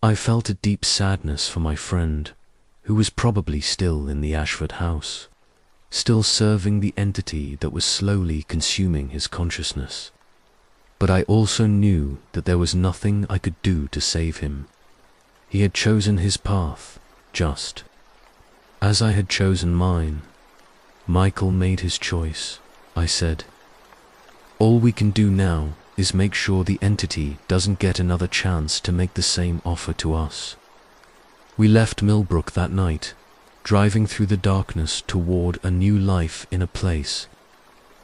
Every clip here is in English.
I felt a deep sadness for my friend, who was probably still in the Ashford house, still serving the entity that was slowly consuming his consciousness. But I also knew that there was nothing I could do to save him. He had chosen his path, just as I had chosen mine. Michael made his choice, I said. All we can do now is make sure the entity doesn't get another chance to make the same offer to us. We left Millbrook that night, driving through the darkness toward a new life in a place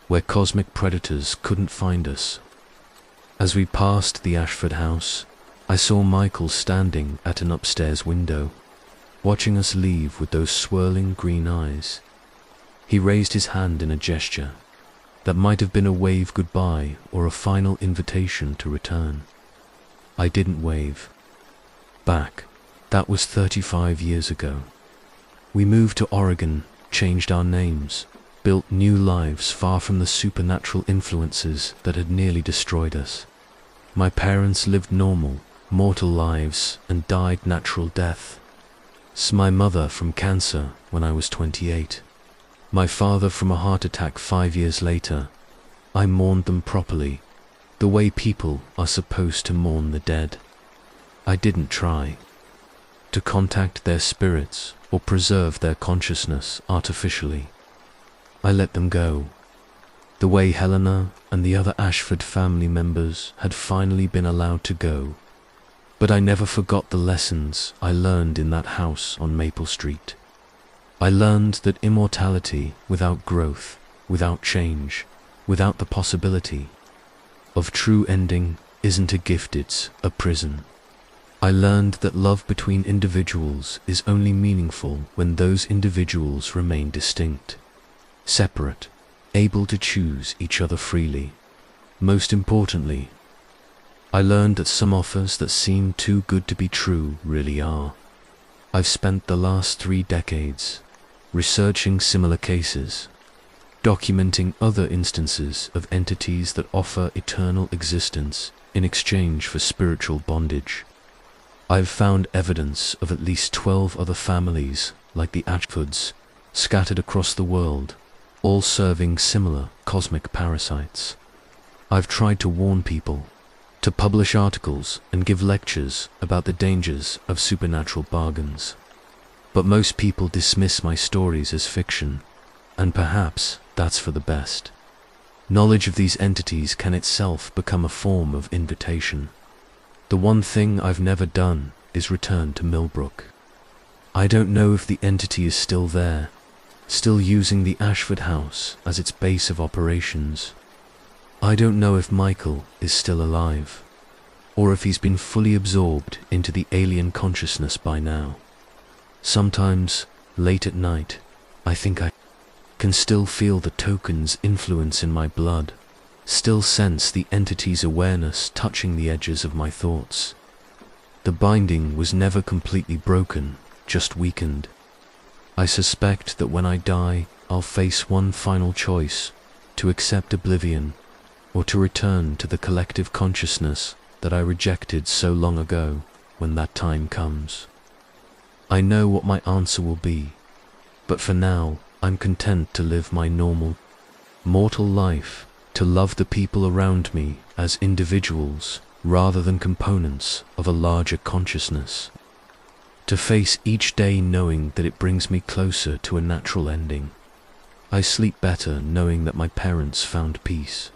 where cosmic predators couldn't find us. As we passed the Ashford house, I saw Michael standing at an upstairs window, watching us leave with those swirling green eyes. He raised his hand in a gesture that might have been a wave goodbye or a final invitation to return. I didn't wave back. That was 35 years ago. We moved to Oregon, changed our names, built new lives far from the supernatural influences that had nearly destroyed us. My parents lived normal, mortal lives and died natural death. My mother from cancer when I was 28. My father from a heart attack 5 years later. I mourned them properly, the way people are supposed to mourn the dead. I didn't try to contact their spirits or preserve their consciousness artificially. I let them go, the way Helena and the other Ashford family members had finally been allowed to go. But I never forgot the lessons I learned in that house on Maple Street. I learned that immortality without growth, without change, without the possibility of true ending isn't a gift, it's a prison. I learned that love between individuals is only meaningful when those individuals remain distinct, separate, able to choose each other freely. Most importantly, I learned that some offers that seem too good to be true really are. I've spent the last 3 decades researching similar cases, documenting other instances of entities that offer eternal existence in exchange for spiritual bondage. I've found evidence of at least 12 other families like the Ashfords scattered across the world, all serving similar cosmic parasites. I've tried to warn people, to publish articles and give lectures about the dangers of supernatural bargains. But most people dismiss my stories as fiction, and perhaps that's for the best. Knowledge of these entities can itself become a form of invitation. The one thing I've never done is return to Millbrook. I don't know if the entity is still there, still using the Ashford house as its base of operations. I don't know if Michael is still alive, or if he's been fully absorbed into the alien consciousness by now. Sometimes, late at night, I think I can still feel the token's influence in my blood, still sense the entity's awareness touching the edges of my thoughts. The binding was never completely broken, just weakened. I suspect that when I die, I'll face one final choice: to accept oblivion, or to return to the collective consciousness that I rejected so long ago when that time comes. I know what my answer will be, but for now I'm content to live my normal, mortal life, to love the people around me as individuals rather than components of a larger consciousness, to face each day knowing that it brings me closer to a natural ending. I sleep better knowing that my parents found peace,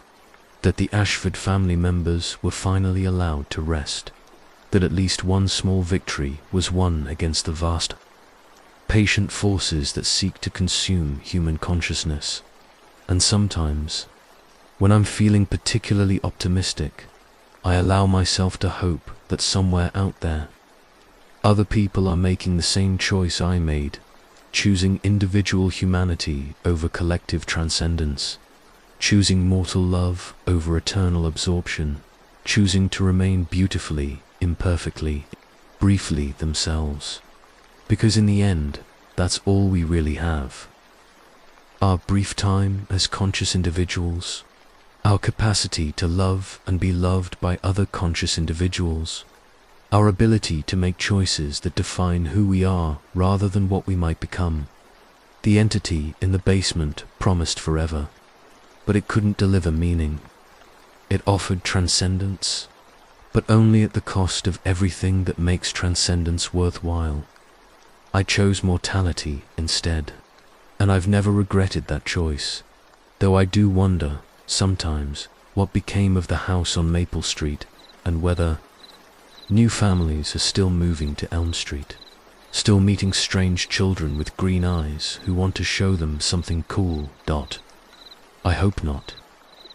that the Ashford family members were finally allowed to rest, that at least one small victory was won against the vast, patient forces that seek to consume human consciousness. And sometimes, when I'm feeling particularly optimistic, I allow myself to hope that somewhere out there, other people are making the same choice I made, choosing individual humanity over collective transcendence, choosing mortal love over eternal absorption, choosing to remain beautifully, imperfectly, briefly themselves. Because in the end, that's all we really have. Our brief time as conscious individuals, our capacity to love and be loved by other conscious individuals, Our ability to make choices that define who we are rather than what we might become. The entity in the basement promised forever, but it couldn't deliver meaning. It offered transcendence, but only at the cost of everything that makes transcendence worthwhile. I chose mortality instead, and I've never regretted that choice, though I do wonder, sometimes, what became of the house on Maple Street, and whether new families are still moving to Elm Street, still meeting strange children with green eyes who want to show them something cool. I hope not.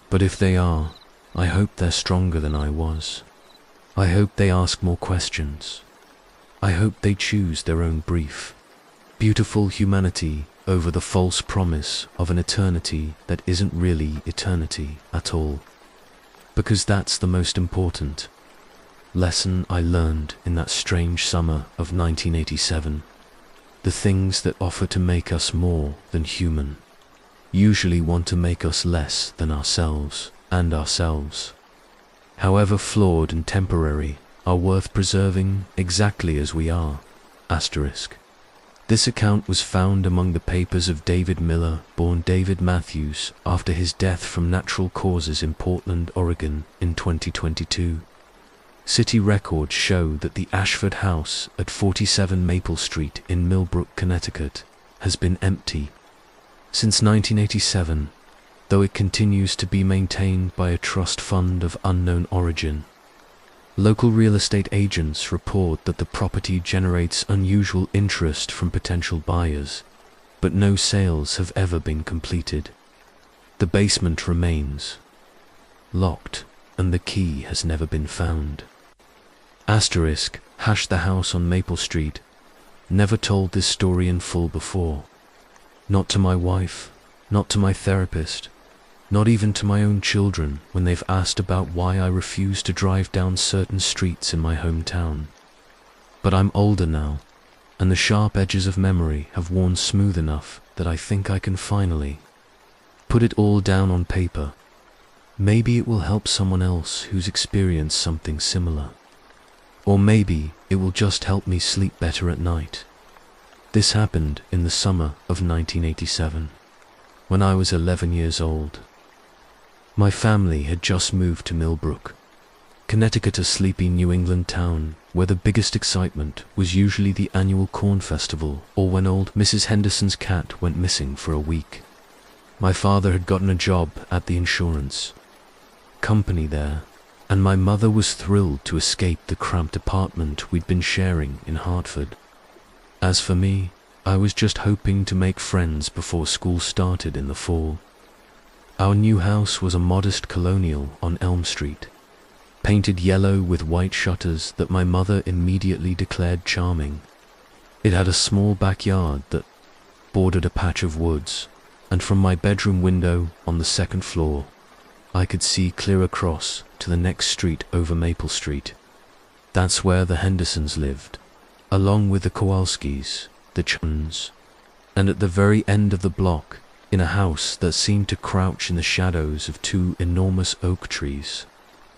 But if they are, I hope they're stronger than I was. I hope they ask more questions. I hope they choose their own brief, beautiful humanity over the false promise of an eternity that isn't really eternity at all. Because that's the most important lesson I learned in that strange summer of 1987. The things that offer to make us more than human usually want to make us less than ourselves, and ourselves, however flawed and temporary, are worth preserving exactly as we are. Asterisk. This account was found among the papers of David Miller, born David Matthews, after his death from natural causes in Portland, Oregon, in 2022. City records show that the Ashford House at 47 Maple Street in Millbrook, Connecticut, has been empty since 1987, though it continues to be maintained by a trust fund of unknown origin. Local real estate agents report that the property generates unusual interest from potential buyers, but no sales have ever been completed. The basement remains locked, and the key has never been found. Asterisk, the house on Maple Street. Never told this story in full before. Not to my wife, not to my therapist, not even to my own children when they've asked about why I refuse to drive down certain streets in my hometown. But I'm older now, and the sharp edges of memory have worn smooth enough that I think I can finally put it all down on paper. Maybe it will help someone else who's experienced something similar. Or maybe it will just help me sleep better at night. This happened in the summer of 1987, when I was 11 years old. My family had just moved to Millbrook, Connecticut, a sleepy New England town where the biggest excitement was usually the annual corn festival or when old Mrs. Henderson's cat went missing for a week. My father had gotten a job at the insurance company there, and my mother was thrilled to escape the cramped apartment we'd been sharing in Hartford. As for me, I was just hoping to make friends before school started in the fall. Our new house was a modest colonial on Elm Street, painted yellow with white shutters that my mother immediately declared charming. It had a small backyard that bordered a patch of woods, and from my bedroom window on the second floor, I could see clear across to the next street over Maple Street. That's where the Hendersons lived, along with the Kowalskis, the Chuns, and at the very end of the block, in a house that seemed to crouch in the shadows of two enormous oak trees,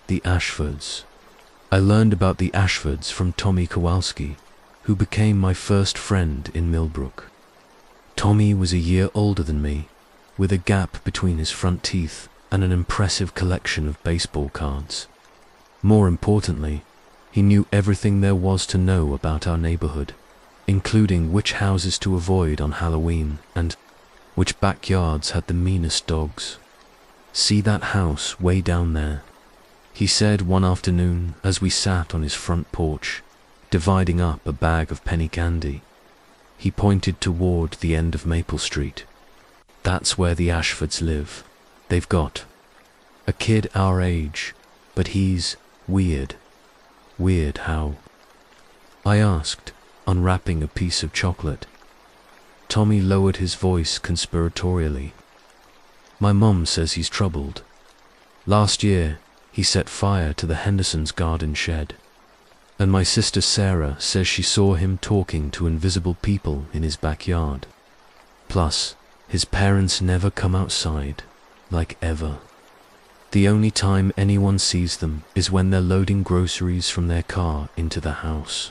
the Ashfords. I learned about the Ashfords from Tommy Kowalski, who became my first friend in Millbrook. Tommy was a year older than me, with a gap between his front teeth and an impressive collection of baseball cards. More importantly, he knew everything there was to know about our neighborhood, including which houses to avoid on Halloween and which backyards had the meanest dogs. "See that house way down there?" he said one afternoon as we sat on his front porch, dividing up a bag of penny candy. He pointed toward the end of Maple Street. "That's where the Ashfords live. They've got a kid our age, but he's weird." "Weird how?" I asked, unwrapping a piece of chocolate. Tommy lowered his voice conspiratorially. "My mom says he's troubled. Last year, he set fire to the Hendersons' garden shed. And my sister Sarah says she saw him talking to invisible people in his backyard. Plus, his parents never come outside, like ever. The only time anyone sees them is when they're loading groceries from their car into the house.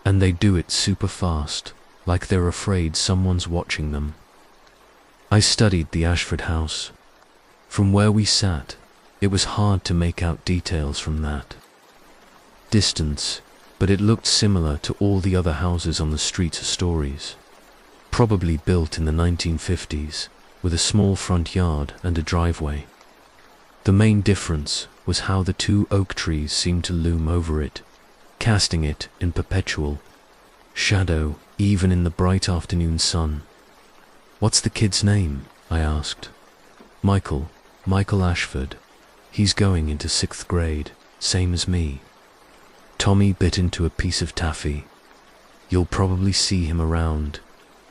And they do it super fast, like they're afraid someone's watching them. I studied the Ashford house. From where we sat, it was hard to make out details from that distance, but it looked similar to all the other houses on the street's stories. Probably built in the 1950s, with a small front yard and a driveway. The main difference was how the two oak trees seemed to loom over it, casting it in perpetual shadow even in the bright afternoon sun. "What's the kid's name?" I asked. Michael Ashford. He's going into 6th grade, same as me." Tommy bit into a piece of taffy. "You'll probably see him around,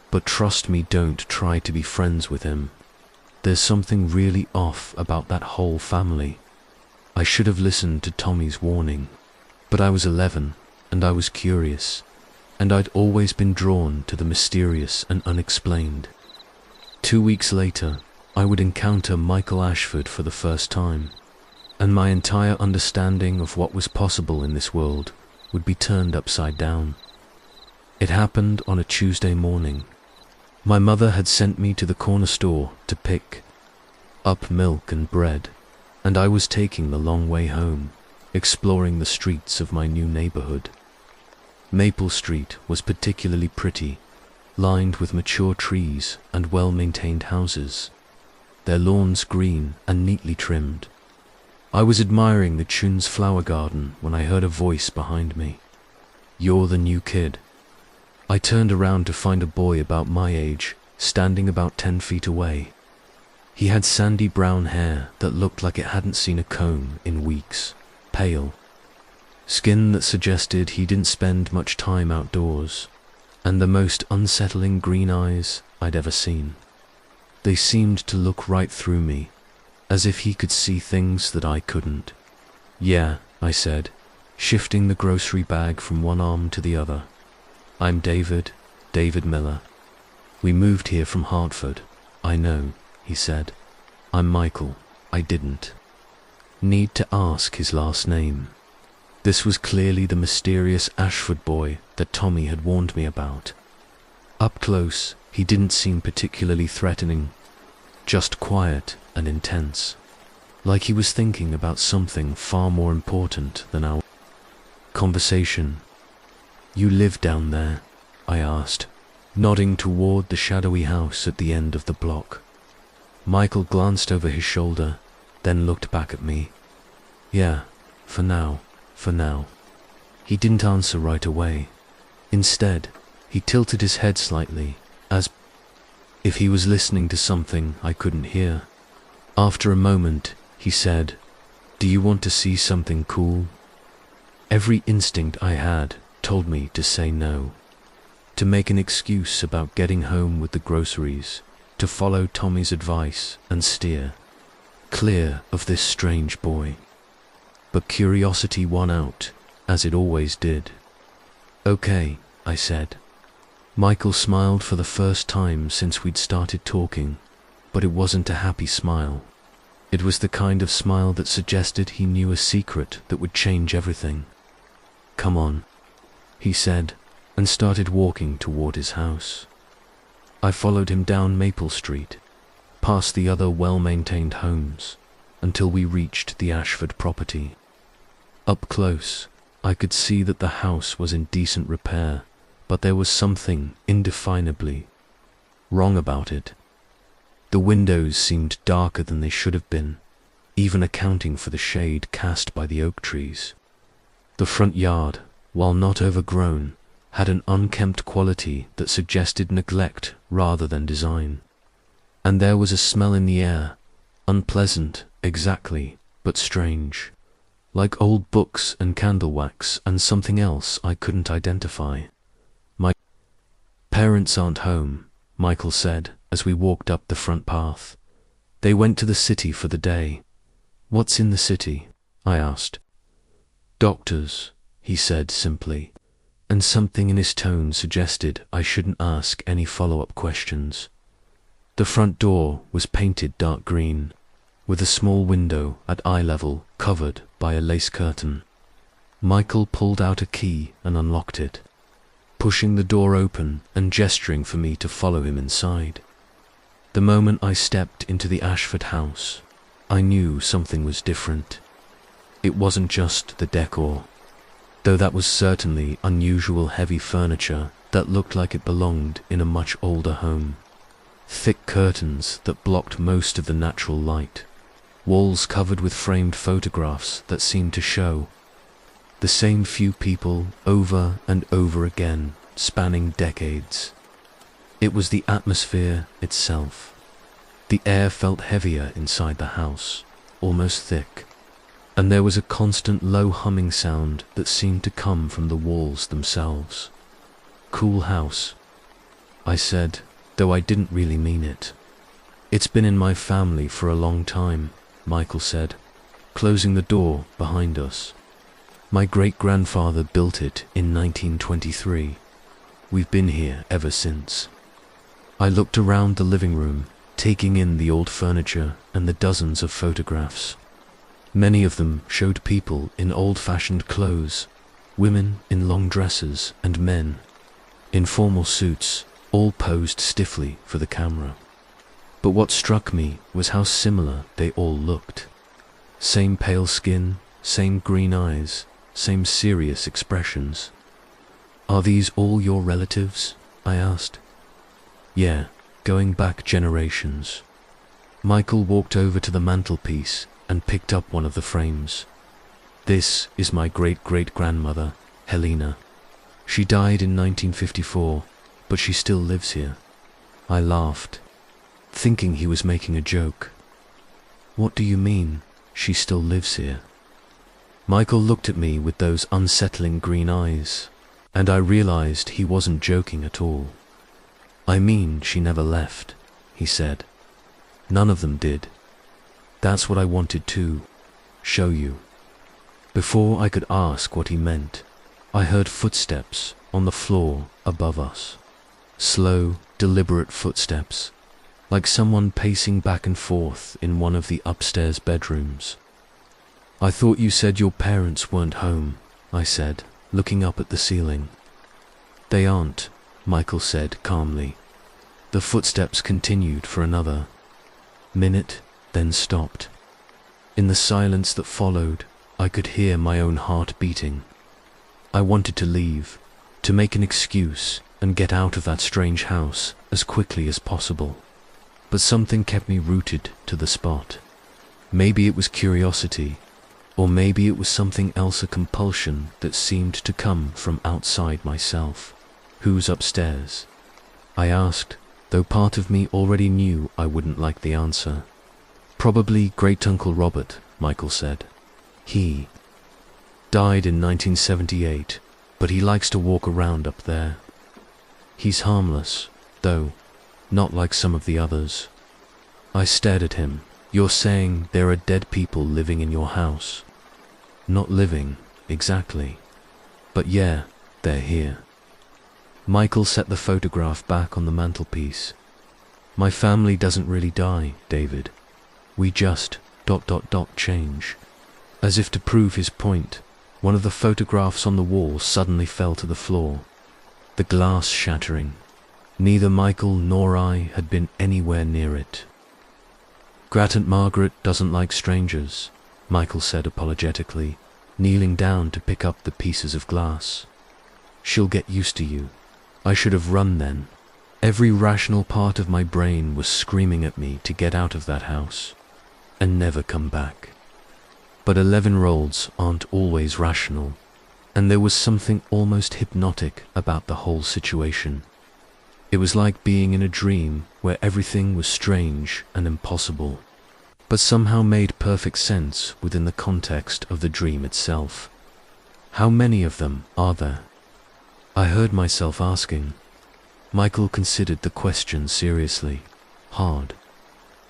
but trust me, don't try to be friends with him. There's something really off about that whole family." I should have listened to Tommy's warning, but I was 11 and I was curious, and I'd always been drawn to the mysterious and unexplained. 2 weeks later, I would encounter Michael Ashford for the first time, and my entire understanding of what was possible in this world would be turned upside down. It happened on a Tuesday morning. My mother had sent me to the corner store to pick up milk and bread, and I was taking the long way home, exploring the streets of my new neighborhood. Maple Street was particularly pretty, lined with mature trees and well-maintained houses, their lawns green and neatly trimmed. I was admiring the Chun's flower garden when I heard a voice behind me. "You're the new kid." I turned around to find a boy about my age, standing about 10 feet away. He had sandy brown hair that looked like it hadn't seen a comb in weeks, pale skin that suggested he didn't spend much time outdoors, and the most unsettling green eyes I'd ever seen. They seemed to look right through me, as if he could see things that I couldn't. "Yeah," I said, shifting the grocery bag from one arm to the other. "I'm David Miller. We moved here from Hartford." "I know," he said. "I'm Michael." I didn't need to ask his last name. This was clearly the mysterious Ashford boy that Tommy had warned me about. Up close, he didn't seem particularly threatening, just quiet and intense, like he was thinking about something far more important than our conversation. "You live down there?" I asked, nodding toward the shadowy house at the end of the block. Michael glanced over his shoulder, then looked back at me. "Yeah, for now. He didn't answer right away. Instead, he tilted his head slightly, as if he was listening to something I couldn't hear. After a moment, he said, "Do you want to see something cool?" Every instinct I had told me to say no, to make an excuse about getting home with the groceries, to follow Tommy's advice and steer clear of this strange boy. But curiosity won out, as it always did. "Okay," I said. Michael smiled for the first time since we'd started talking, but it wasn't a happy smile. It was the kind of smile that suggested he knew a secret that would change everything. "Come on," he said, and started walking toward his house. I followed him down Maple Street, past the other well-maintained homes, until we reached the Ashford property. Up close, I could see that the house was in decent repair, but there was something indefinably wrong about it. The windows seemed darker than they should have been, even accounting for the shade cast by the oak trees. The front yard, while not overgrown, had an unkempt quality that suggested neglect rather than design. And there was a smell in the air, unpleasant, exactly, but strange, like old books and candle wax and something else I couldn't identify. "My parents aren't home," Michael said as we walked up the front path. "They went to the city for the day." "What's in the city?" I asked. "Doctors," he said simply, and something in his tone suggested I shouldn't ask any follow-up questions. The front door was painted dark green, with a small window at eye level covered by a lace curtain. Michael pulled out a key and unlocked it, pushing the door open and gesturing for me to follow him inside. The moment I stepped into the Ashford house, I knew something was different. It wasn't just the decor, though that was certainly unusual heavy furniture that looked like it belonged in a much older home. Thick curtains that blocked most of the natural light, walls covered with framed photographs that seemed to show the same few people over and over again, spanning decades. It was the atmosphere itself. The air felt heavier inside the house, almost thick, and there was a constant low humming sound that seemed to come from the walls themselves. "Cool house," I said, though I didn't really mean it. "It's been in my family for a long time," Michael said, closing the door behind us. "My great-grandfather built it in 1923. We've been here ever since." I looked around the living room, taking in the old furniture and the dozens of photographs. Many of them showed people in old-fashioned clothes, women in long dresses, and men in formal suits, all posed stiffly for the camera. But what struck me was how similar they all looked. Same pale skin, same green eyes, same serious expressions. "Are these all your relatives?" I asked. "Yeah, going back generations." Michael walked over to the mantelpiece and picked up one of the frames. "This is my great-great-grandmother, Helena. She died in 1954, but she still lives here." I laughed, thinking he was making a joke. "What do you mean, she still lives here?" Michael looked at me with those unsettling green eyes, and I realized he wasn't joking at all. "I mean, she never left," he said. "None of them did. That's what I wanted to show you." Before I could ask what he meant, I heard footsteps on the floor above us. Slow, deliberate footsteps, like someone pacing back and forth in one of the upstairs bedrooms. "I thought you said your parents weren't home," I said, looking up at the ceiling. "They aren't," Michael said calmly. The footsteps continued for another minute, then stopped. In the silence that followed, I could hear my own heart beating. I wanted to leave, to make an excuse and get out of that strange house as quickly as possible. But something kept me rooted to the spot. Maybe it was curiosity, or maybe it was something else, a compulsion that seemed to come from outside myself. "Who's upstairs?" I asked, though part of me already knew I wouldn't like the answer. "Probably Great-Uncle Robert," Michael said. "He died in 1978, but he likes to walk around up there. He's harmless, though, not like some of the others." I stared at him. "You're saying there are dead people living in your house?" "Not living, exactly. But yeah, they're here." Michael set the photograph back on the mantelpiece. "My family doesn't really die, David. We just ... change." As if to prove his point, one of the photographs on the wall suddenly fell to the floor, the glass shattering. Neither Michael nor I had been anywhere near it. "Grat-Aunt Margaret doesn't like strangers," Michael said apologetically, kneeling down to pick up the pieces of glass. "She'll get used to you." I should have run then. Every rational part of my brain was screaming at me to get out of that house and never come back. But 11-year-olds aren't always rational, and there was something almost hypnotic about the whole situation. It was like being in a dream where everything was strange and impossible, but somehow made perfect sense within the context of the dream itself. How many of them are there? I heard myself asking. Michael considered the question seriously. Hard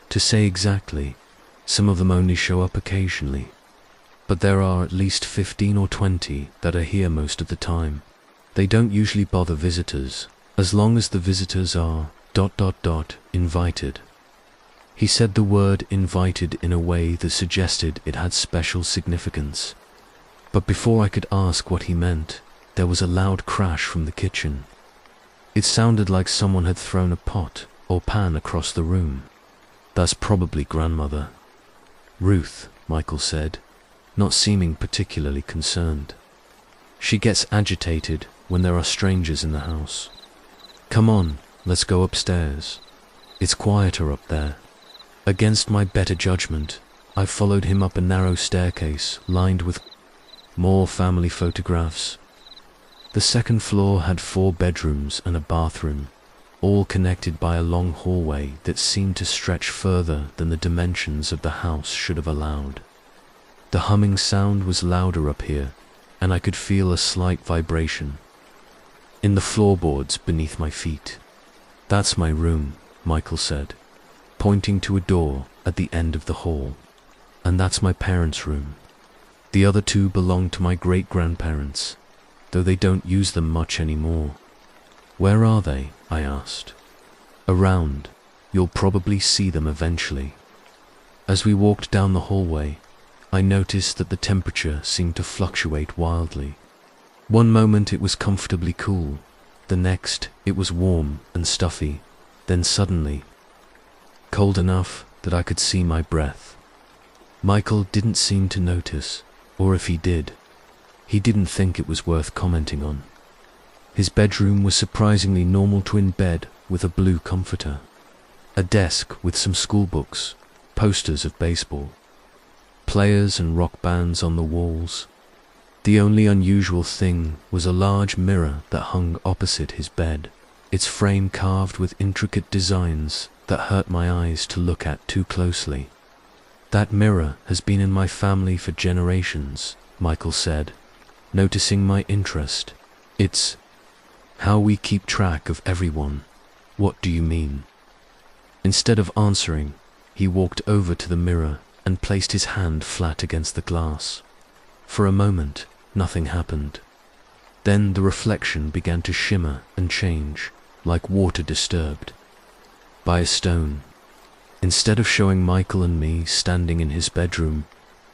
to say exactly. Some of them only show up occasionally, but there are at least 15 or 20 that are here most of the time. They don't usually bother visitors, as long as the visitors are ... invited. He said the word invited in a way that suggested it had special significance. But before I could ask what he meant, there was a loud crash from the kitchen. It sounded like someone had thrown a pot or pan across the room. "That's probably grandmother." "Ruth," Michael said, not seeming particularly concerned. "She gets agitated when there are strangers in the house. Come on, let's go upstairs. It's quieter up there." Against my better judgment, I followed him up a narrow staircase lined with more family photographs. The second floor had 4 bedrooms and a bathroom, all connected by a long hallway that seemed to stretch further than the dimensions of the house should have allowed. The humming sound was louder up here, and I could feel a slight vibration in the floorboards beneath my feet. "That's my room," Michael said, pointing to a door at the end of the hall. "And that's my parents' room. The other 2 belong to my great-grandparents, though they don't use them much anymore." "Where are they?" I asked. "Around. You'll probably see them eventually." As we walked down the hallway, I noticed that the temperature seemed to fluctuate wildly. One moment it was comfortably cool, the next it was warm and stuffy, then suddenly cold enough that I could see my breath. Michael didn't seem to notice, or if he did, he didn't think it was worth commenting on. His bedroom was surprisingly normal twin bed with a blue comforter, a desk with some school books, posters of baseball, players and rock bands on the walls. The only unusual thing was a large mirror that hung opposite his bed, its frame carved with intricate designs that hurt my eyes to look at too closely. "That mirror has been in my family for generations," Michael said, noticing my interest. "It's how we keep track of everyone." "What do you mean?" Instead of answering, he walked over to the mirror and placed his hand flat against the glass. For a moment, nothing happened. Then the reflection began to shimmer and change, like water disturbed by a stone. Instead of showing Michael and me standing in his bedroom,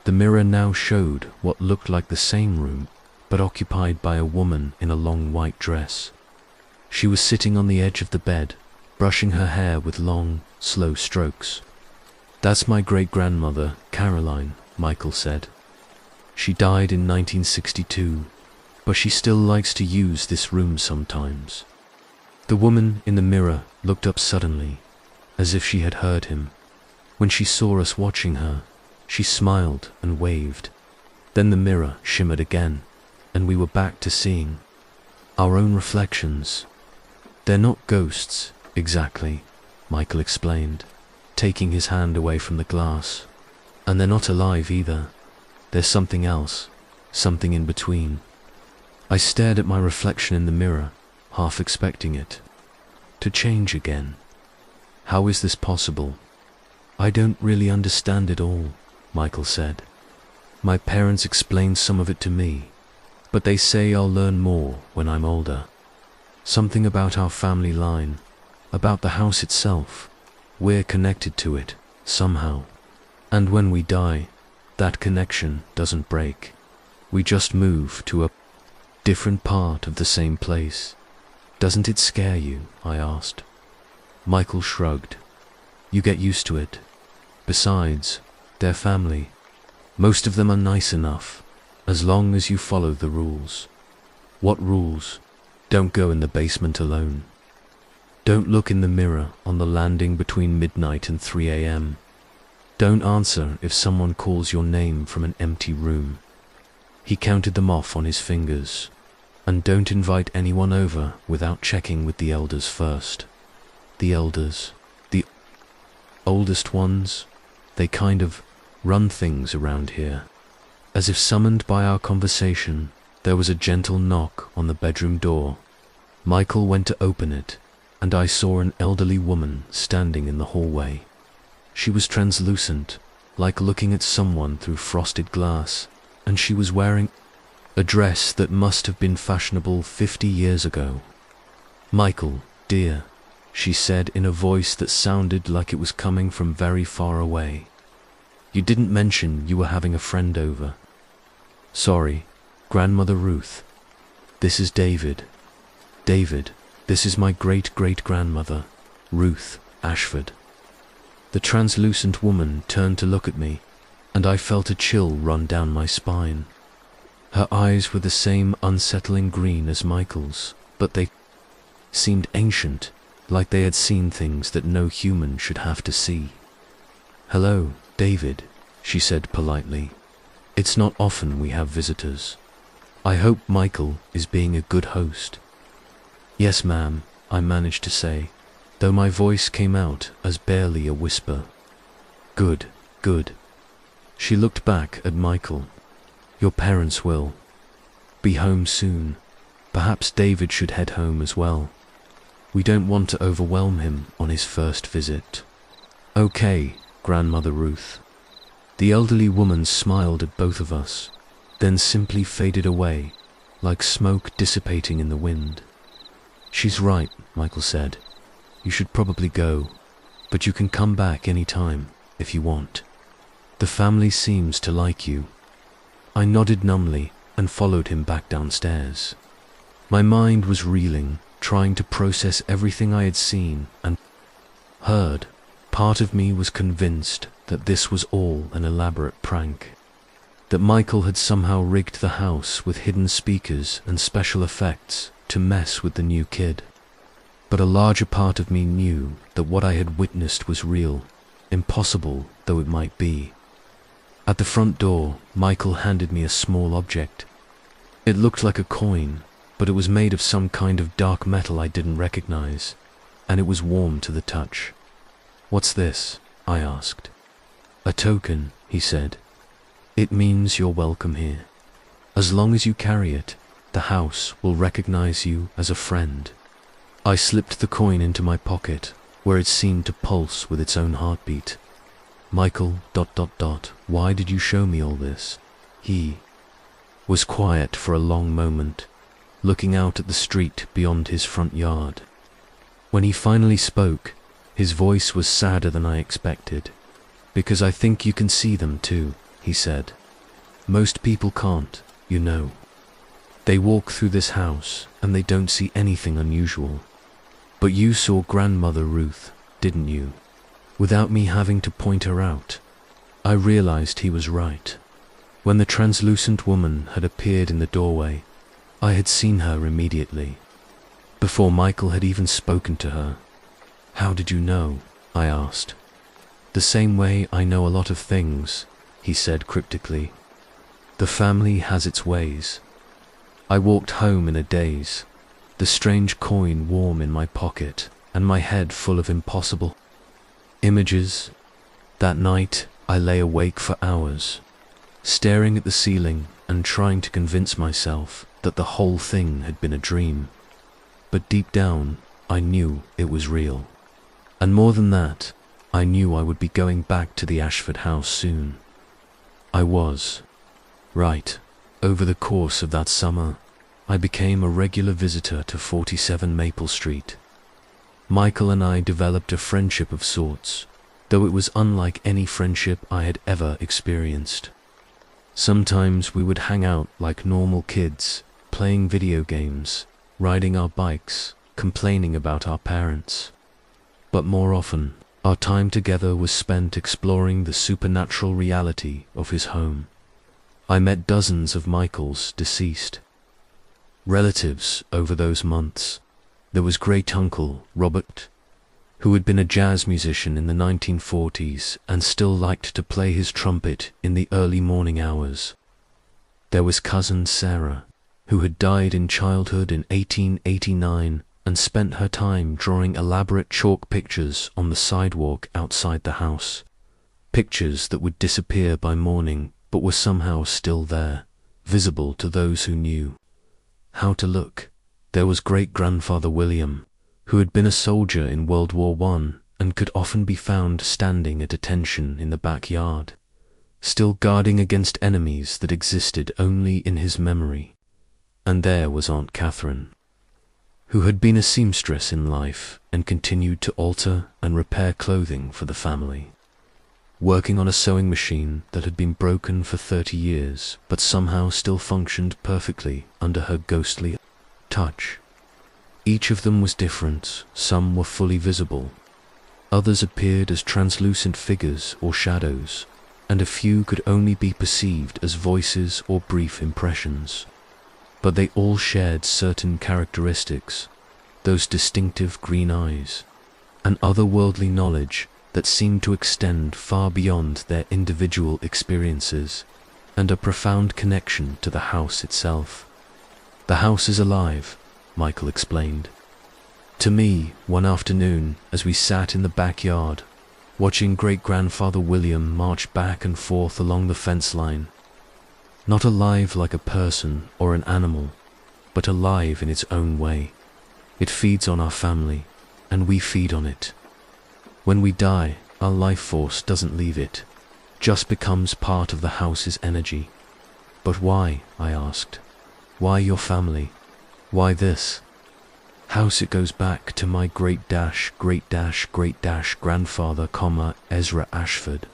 the mirror now showed what looked like the same room, but occupied by a woman in a long white dress. She was sitting on the edge of the bed, brushing her hair with long, slow strokes. "That's my great-grandmother, Caroline," Michael said. "She died in 1962, but she still likes to use this room sometimes." The woman in the mirror looked up suddenly, as if she had heard him. When she saw us watching her, she smiled and waved. Then the mirror shimmered again, and we were back to seeing our own reflections. "They're not ghosts, exactly," Michael explained, taking his hand away from the glass. "And they're not alive either. There's something else, something in between." I stared at my reflection in the mirror, half expecting it to change again. "How is this possible?" "I don't really understand it all," Michael said. "My parents explained some of it to me, but they say I'll learn more when I'm older. Something about our family line, about the house itself. We're connected to it, somehow. And when we die, that connection doesn't break. We just move to a different part of the same place." "Doesn't it scare you?" I asked. Michael shrugged. "You get used to it. Besides, they're family. Most of them are nice enough, as long as you follow the rules." "What rules?" "Don't go in the basement alone. Don't look in the mirror on the landing between midnight and 3 a.m. Don't answer if someone calls your name from an empty room." He counted them off on his fingers. "And don't invite anyone over without checking with the elders first." "The elders? The oldest ones? They kind of run things around here." As if summoned by our conversation, there was a gentle knock on the bedroom door. Michael went to open it, and I saw an elderly woman standing in the hallway. She was translucent, like looking at someone through frosted glass, and she was wearing a dress that must have been fashionable 50 years ago. "Michael, dear," she said in a voice that sounded like it was coming from very far away. You didn't mention you were having a friend over. Sorry, Grandmother Ruth. This is David. David, this is my great-great-grandmother, Ruth Ashford. The translucent woman turned to look at me, and I felt a chill run down my spine. Her eyes were the same unsettling green as Michael's, but they seemed ancient, like they had seen things that no human should have to see. Hello, David, she said politely. It's not often we have visitors. I hope Michael is being a good host. Yes, ma'am, I managed to say, though my voice came out as barely a whisper. Good, good. She looked back at Michael. Your parents will be home soon. Perhaps David should head home as well. We don't want to overwhelm him on his first visit. Okay, Grandmother Ruth. The elderly woman smiled at both of us, then simply faded away, like smoke dissipating in the wind. She's right, Michael said. You should probably go, but you can come back any time if you want. The family seems to like you. I nodded numbly and followed him back downstairs. My mind was reeling, trying to process everything I had seen and heard. Part of me was convinced that this was all an elaborate prank, that Michael had somehow rigged the house with hidden speakers and special effects to mess with the new kid. But a larger part of me knew that what I had witnessed was real, impossible though it might be. At the front door, Michael handed me a small object. It looked like a coin, but it was made of some kind of dark metal I didn't recognize, and it was warm to the touch. What's this? I asked. A token, he said. It means you're welcome here. As long as you carry it, the house will recognize you as a friend. I slipped the coin into my pocket, where it seemed to pulse with its own heartbeat. Michael, ... why did you show me all this? He was quiet for a long moment, looking out at the street beyond his front yard. When he finally spoke, his voice was sadder than I expected. Because I think you can see them too, he said. Most people can't, you know. They walk through this house and they don't see anything unusual. But you saw Grandmother Ruth, didn't you? Without me having to point her out. I realized he was right. When the translucent woman had appeared in the doorway, I had seen her immediately, before Michael had even spoken to her. How did you know? I asked. The same way I know a lot of things, he said cryptically. The family has its ways. I walked home in a daze, the strange coin warm in my pocket and my head full of impossible images. That night, I lay awake for hours, staring at the ceiling and trying to convince myself that the whole thing had been a dream. But deep down, I knew it was real. And more than that, I knew I would be going back to the Ashford house soon. I was. Right. Over the course of that summer, I became a regular visitor to 47 Maple Street. Michael and I developed a friendship of sorts, though it was unlike any friendship I had ever experienced. Sometimes we would hang out like normal kids, playing video games, riding our bikes, complaining about our parents. But more often, our time together was spent exploring the supernatural reality of his home. I met dozens of Michael's deceased relatives over those months. There was great-uncle Robert, who had been a jazz musician in the 1940s and still liked to play his trumpet in the early morning hours. There was cousin Sarah, who had died in childhood in 1889 and spent her time drawing elaborate chalk pictures on the sidewalk outside the house. Pictures that would disappear by morning but were somehow still there, visible to those who knew how to look. There was great-grandfather William, who had been a soldier in World War I and could often be found standing at attention in the backyard, still guarding against enemies that existed only in his memory. And there was Aunt Catherine. who had been a seamstress in life and continued to alter and repair clothing for the family, working on a sewing machine that had been broken for 30 years but somehow still functioned perfectly under her ghostly touch. Each of them was different. Some were fully visible, others appeared as translucent figures or shadows, and a few could only be perceived as voices or brief impressions. But they all shared certain characteristics, those distinctive green eyes, an otherworldly knowledge that seemed to extend far beyond their individual experiences, and a profound connection to the house itself. "The house is alive," Michael explained to me one afternoon as we sat in the backyard, watching great-grandfather William march back and forth along the fence line. Not alive like a person or an animal, but alive in its own way. It feeds on our family, and we feed on it. When we die, our life force doesn't leave it, just becomes part of the house's energy. "But why?" I asked. "Why your family? Why this house? It goes back to my great-grandfather, Ezra Ashford.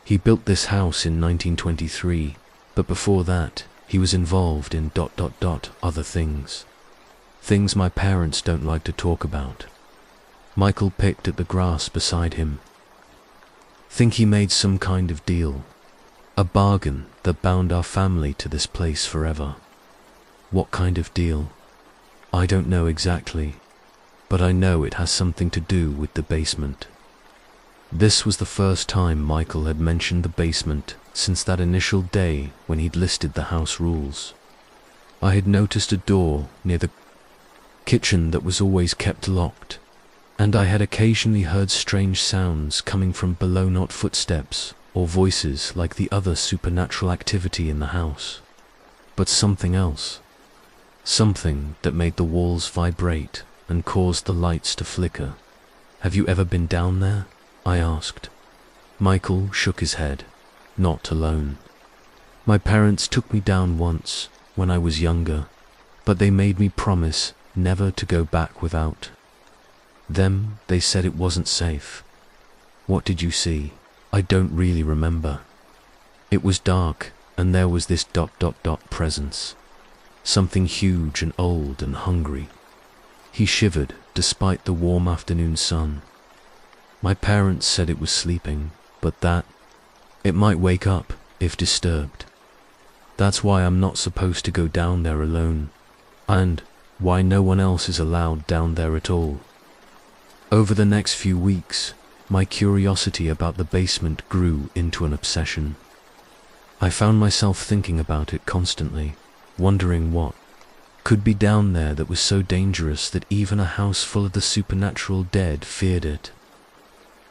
He built this house in 1923, but before that, he was involved in ... other things. Things my parents don't like to talk about." Michael picked at the grass beside him. "Think he made some kind of deal, a bargain that bound our family to this place forever." "What kind of deal?" "I don't know exactly, but I know it has something to do with the basement." This was the first time Michael had mentioned the basement since that initial day when he'd listed the house rules. I had noticed a door near the kitchen that was always kept locked, and I had occasionally heard strange sounds coming from below, not footsteps or voices like the other supernatural activity in the house, but something else. Something that made the walls vibrate and caused the lights to flicker. "Have you ever been down there?" I asked. Michael shook his head. "Not alone. My parents took me down once when I was younger, but they made me promise never to go back without them. They said it wasn't safe." "What did you see?" "I don't really remember. It was dark and there was this ... presence. Something huge and old and hungry." He shivered despite the warm afternoon sun. "My parents said it was sleeping, but that it might wake up if disturbed. That's why I'm not supposed to go down there alone, and why no one else is allowed down there at all." Over the next few weeks, my curiosity about the basement grew into an obsession. I found myself thinking about it constantly, wondering what could be down there that was so dangerous that even a house full of the supernatural dead feared it.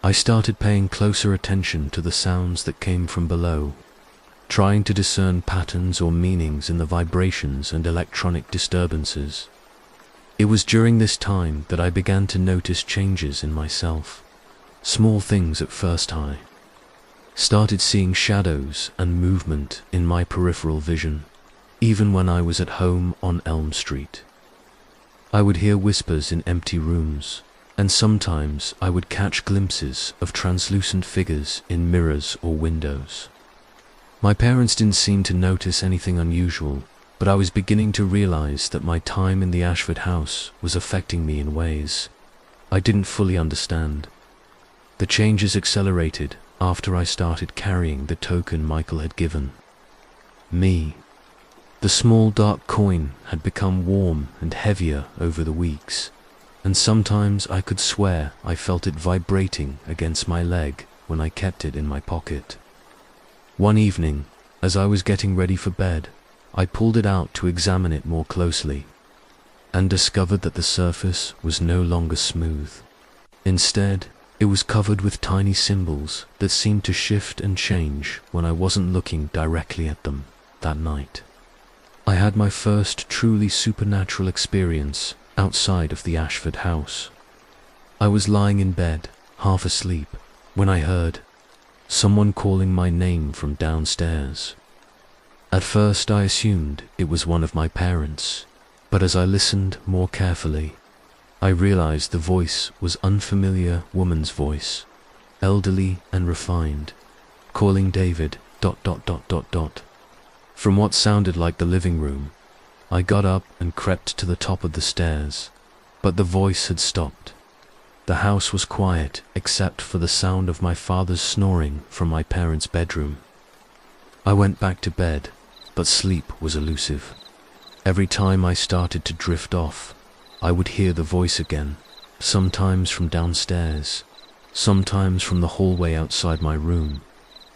I started paying closer attention to the sounds that came from below, trying to discern patterns or meanings in the vibrations and electronic disturbances. It was during this time that I began to notice changes in myself. Small things at first. I started seeing shadows and movement in my peripheral vision, even when I was at home on Elm Street. I would hear whispers in empty rooms, and sometimes I would catch glimpses of translucent figures in mirrors or windows. My parents didn't seem to notice anything unusual, but I was beginning to realize that my time in the Ashford house was affecting me in ways I didn't fully understand. The changes accelerated after I started carrying the token Michael had given me. The small dark coin had become warm and heavier over the weeks, and sometimes I could swear I felt it vibrating against my leg when I kept it in my pocket. One evening, as I was getting ready for bed, I pulled it out to examine it more closely, and discovered that the surface was no longer smooth. Instead, it was covered with tiny symbols that seemed to shift and change when I wasn't looking directly at them. That night, I had my first truly supernatural experience outside of the Ashford house. I was lying in bed, half asleep, when I heard someone calling my name from downstairs. At first I assumed it was one of my parents, But as I listened more carefully, I realized the voice was unfamiliar woman's voice, elderly and refined, calling David ... From what sounded like the living room, I got up and crept to the top of the stairs, but the voice had stopped. The house was quiet except for the sound of my father's snoring from my parents' bedroom. I went back to bed, but sleep was elusive. Every time I started to drift off, I would hear the voice again, sometimes from downstairs, sometimes from the hallway outside my room,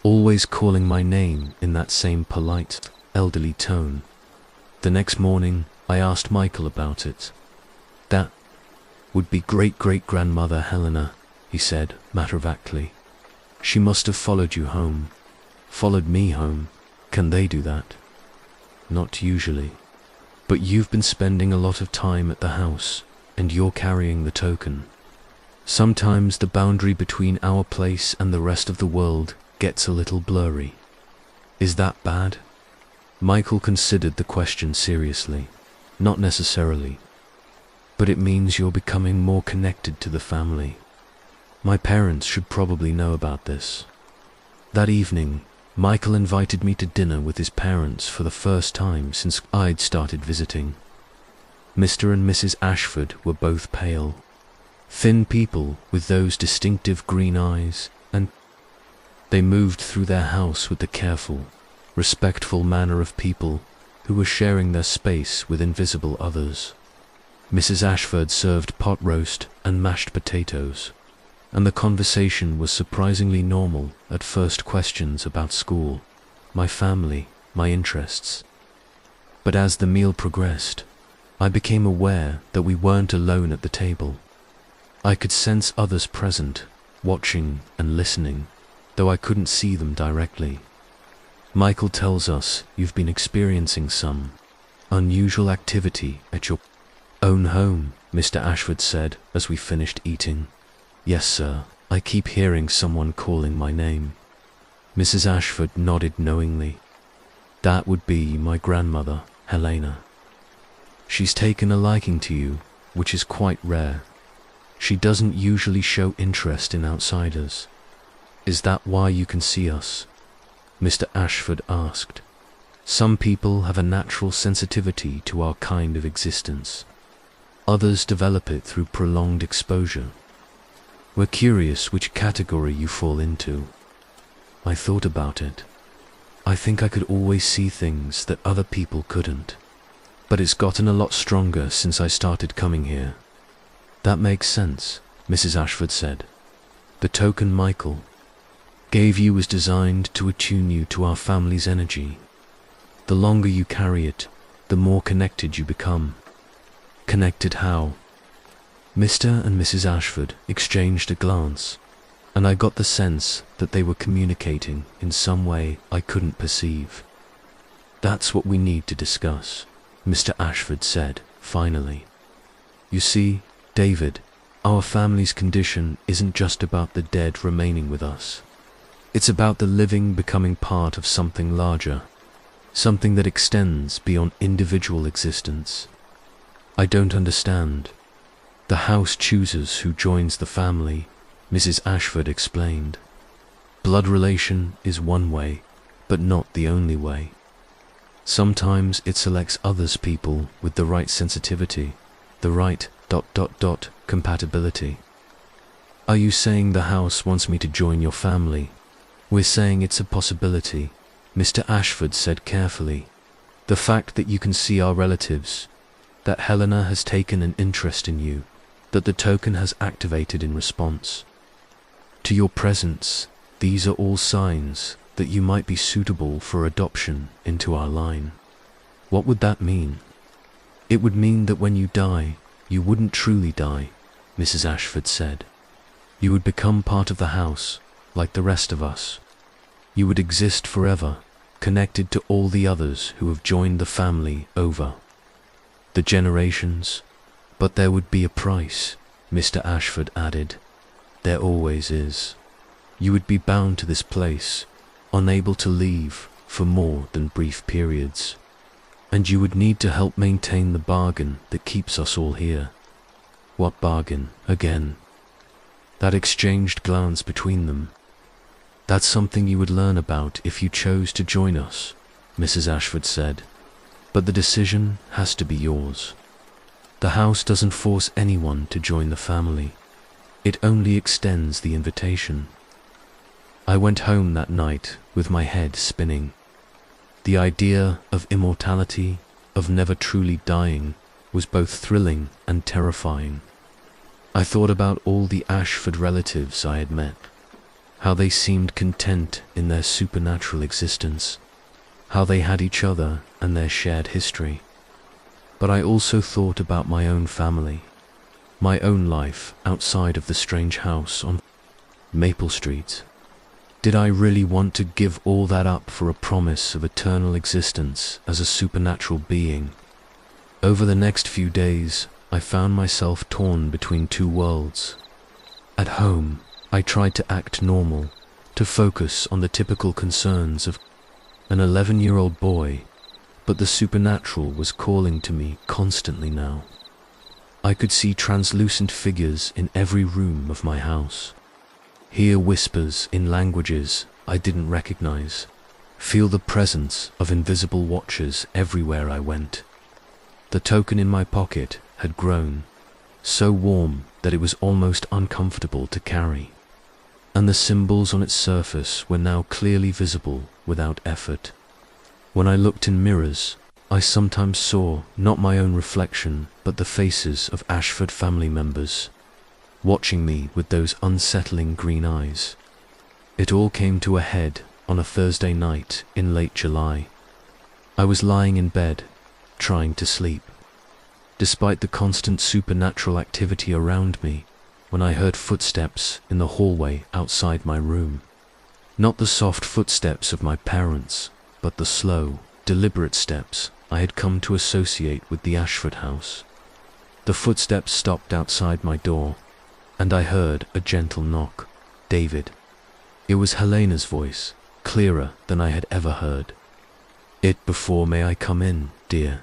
always calling my name in that same polite, elderly tone. The next morning, I asked Michael about it. "That would be great-great-grandmother Helena," he said matter-of-factly. "She must have followed you home. Followed me home. Can they do that?" "Not usually. But you've been spending a lot of time at the house, and you're carrying the token. Sometimes the boundary between our place and the rest of the world gets a little blurry. Is that bad?" Michael considered the question seriously. "Not necessarily. But it means you're becoming more connected to the family. My parents should probably know about this." That evening, Michael invited me to dinner with his parents for the first time since I'd started visiting. Mr. and Mrs. Ashford were both pale, thin people with those distinctive green eyes, and they moved through their house with the careful, respectful manner of people who were sharing their space with invisible others. Mrs. Ashford served pot roast and mashed potatoes, and the conversation was surprisingly normal at first. Questions about school, my family, my interests. But as the meal progressed, I became aware that we weren't alone at the table. I could sense others present, watching and listening, though I couldn't see them directly. "Michael tells us you've been experiencing some unusual activity at your own home," Mr. Ashford said as we finished eating. "Yes, sir. I keep hearing someone calling my name." Mrs. Ashford nodded knowingly. "That would be my grandmother, Helena. She's taken a liking to you, which is quite rare. She doesn't usually show interest in outsiders." "Is that why you can see us?" Mr. Ashford asked. "Some people have a natural sensitivity to our kind of existence. Others develop it through prolonged exposure. We're curious which category you fall into." I thought about it. I think I could always see things that other people couldn't. But it's gotten a lot stronger since I started coming here. "That makes sense," Mrs. Ashford said. "The token Michael gave you was designed to attune you to our family's energy. The longer you carry it, the more connected you become." "Connected how?" Mr. and Mrs. Ashford exchanged a glance, and I got the sense that they were communicating in some way I couldn't perceive. "That's what we need to discuss," Mr. Ashford said, finally. "You see, David, our family's condition isn't just about the dead remaining with us. It's about the living becoming part of something larger, something that extends beyond individual existence. I don't understand. The house chooses who joins the family," Mrs. Ashford explained. "Blood relation is one way, but not the only way. Sometimes it selects others people with the right sensitivity, the right ... compatibility." "Are you saying the house wants me to join your family?" "We're saying it's a possibility," Mr. Ashford said carefully. "The fact that you can see our relatives, that Helena has taken an interest in you, that the token has activated in response to your presence, these are all signs that you might be suitable for adoption into our line." "What would that mean?" "It would mean that when you die, you wouldn't truly die," Mrs. Ashford said. "You would become part of the house, like the rest of us. You would exist forever, connected to all the others who have joined the family over the generations. But there would be a price," Mr. Ashford added. "There always is. You would be bound to this place, unable to leave for more than brief periods." And you would need to help maintain the bargain that keeps us all here. What bargain, again? That exchanged glance between them. That's something you would learn about if you chose to join us, Mrs. Ashford said. But the decision has to be yours. The house doesn't force anyone to join the family. It only extends the invitation. I went home that night with my head spinning. The idea of immortality, of never truly dying, was both thrilling and terrifying. I thought about all the Ashford relatives I had met, how they seemed content in their supernatural existence, how they had each other and their shared history. But I also thought about my own family, my own life outside of the strange house on Maple Street. Did I really want to give all that up for a promise of eternal existence as a supernatural being? Over the next few days, I found myself torn between two worlds. At home, I tried to act normal, to focus on the typical concerns of an 11-year-old boy, but the supernatural was calling to me constantly now. I could see translucent figures in every room of my house, hear whispers in languages I didn't recognize, feel the presence of invisible watchers everywhere I went. The token in my pocket had grown, so warm that it was almost uncomfortable to carry, and the symbols on its surface were now clearly visible without effort. When I looked in mirrors, I sometimes saw not my own reflection, but the faces of Ashford family members, watching me with those unsettling green eyes. It all came to a head on a Thursday night in late July. I was lying in bed, trying to sleep, despite the constant supernatural activity around me, when I heard footsteps in the hallway outside my room. Not the soft footsteps of my parents, but the slow, deliberate steps I had come to associate with the Ashford house. The footsteps stopped outside my door, and I heard a gentle knock. David. It was Helena's voice, clearer than I had ever heard. Before may I come in, dear?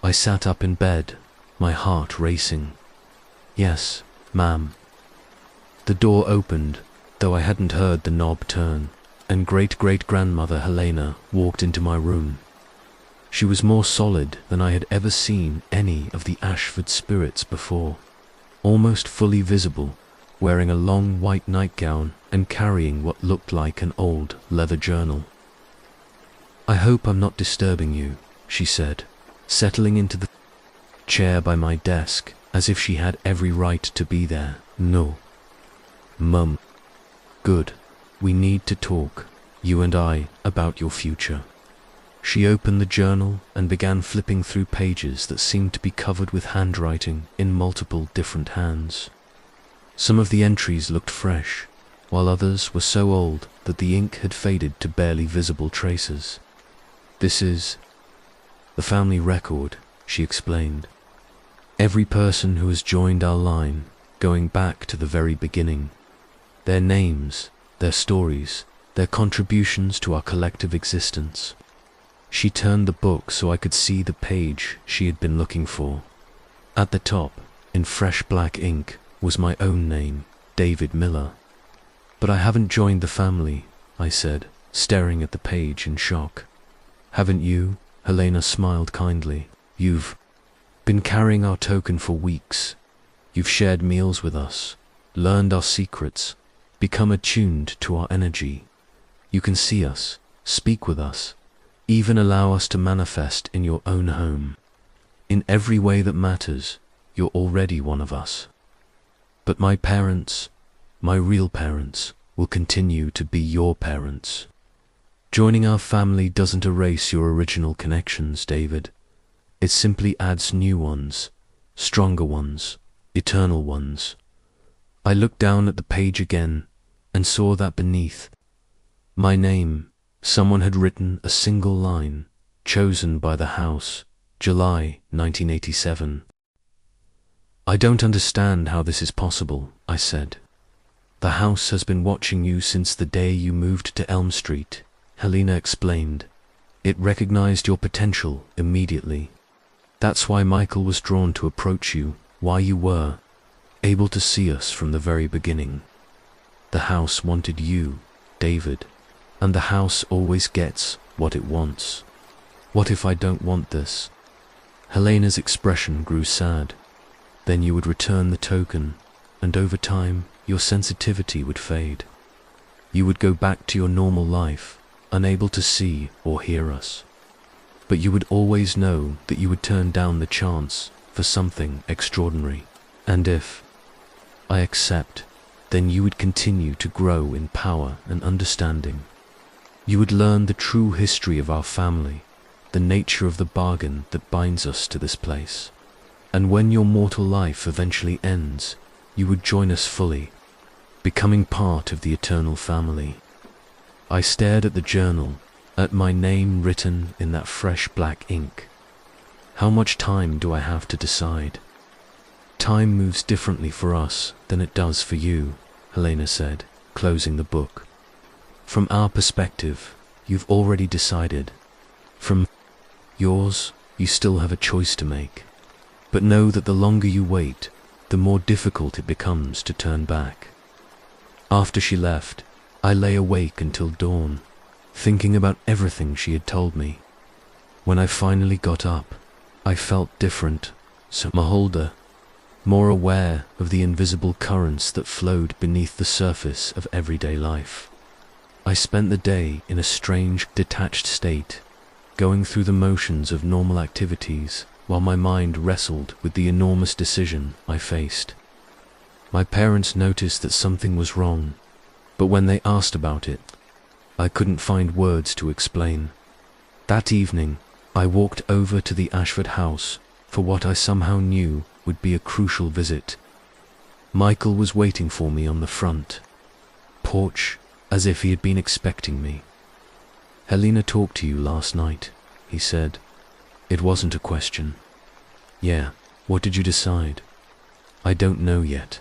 I sat up in bed, my heart racing. Yes, ma'am. The door opened, though I hadn't heard the knob turn, and great-great-grandmother Helena walked into my room. She was more solid than I had ever seen any of the Ashford spirits before, almost fully visible, wearing a long white nightgown and carrying what looked like an old leather journal. "I hope I'm not disturbing you," she said, settling into the chair by my desk as if she had every right to be there. "No, Mum." "Good. We need to talk, you and I, about your future." She opened the journal and began flipping through pages that seemed to be covered with handwriting in multiple different hands. Some of the entries looked fresh, while others were so old that the ink had faded to barely visible traces. "This is the family record," she explained. "Every person who has joined our line, going back to the very beginning. Their names, their stories, their contributions to our collective existence." She turned the book so I could see the page she had been looking for. At the top, in fresh black ink, was my own name, David Miller. "But I haven't joined the family," I said, staring at the page in shock. "Haven't you?" Helena smiled kindly. "You've been carrying our token for weeks. You've shared meals with us, learned our secrets, become attuned to our energy. You can see us, speak with us, even allow us to manifest in your own home. In every way that matters, you're already one of us. But my parents, my real parents, will continue to be your parents. Joining our family doesn't erase your original connections, David. It simply adds new ones, stronger ones, eternal ones." I looked down at the page again and saw that beneath my name, someone had written a single line, chosen by the house, July 1987. "I don't understand how this is possible," I said. "The house has been watching you since the day you moved to Elm Street," Helena explained. It recognized your potential immediately. That's why Michael was drawn to approach you, why you were able to see us from the very beginning. The house wanted you, David, and the house always gets what it wants. What if I don't want this? Helena's expression grew sad. Then you would return the token, and over time, your sensitivity would fade. You would go back to your normal life, unable to see or hear us. But you would always know that you would turn down the chance for something extraordinary. And if I accept, then you would continue to grow in power and understanding. You would learn the true history of our family, the nature of the bargain that binds us to this place. And when your mortal life eventually ends, you would join us fully, becoming part of the eternal family. I stared at the journal, at my name written in that fresh black ink. How much time do I have to decide? Time moves differently for us than it does for you, Helena said, closing the book. From our perspective, you've already decided. From yours, you still have a choice to make. But know that the longer you wait, the more difficult it becomes to turn back. After she left, I lay awake until dawn, thinking about everything she had told me. When I finally got up, I felt different, so older, more aware of the invisible currents that flowed beneath the surface of everyday life. I spent the day in a strange, detached state, going through the motions of normal activities while my mind wrestled with the enormous decision I faced. My parents noticed that something was wrong, but when they asked about it, I couldn't find words to explain. That evening, I walked over to the Ashford house for what I somehow knew would be a crucial visit. Michael was waiting for me on the front porch, as if he had been expecting me. "Helena talked to you last night," he said. It wasn't a question. "Yeah, what did you decide?" "I don't know yet.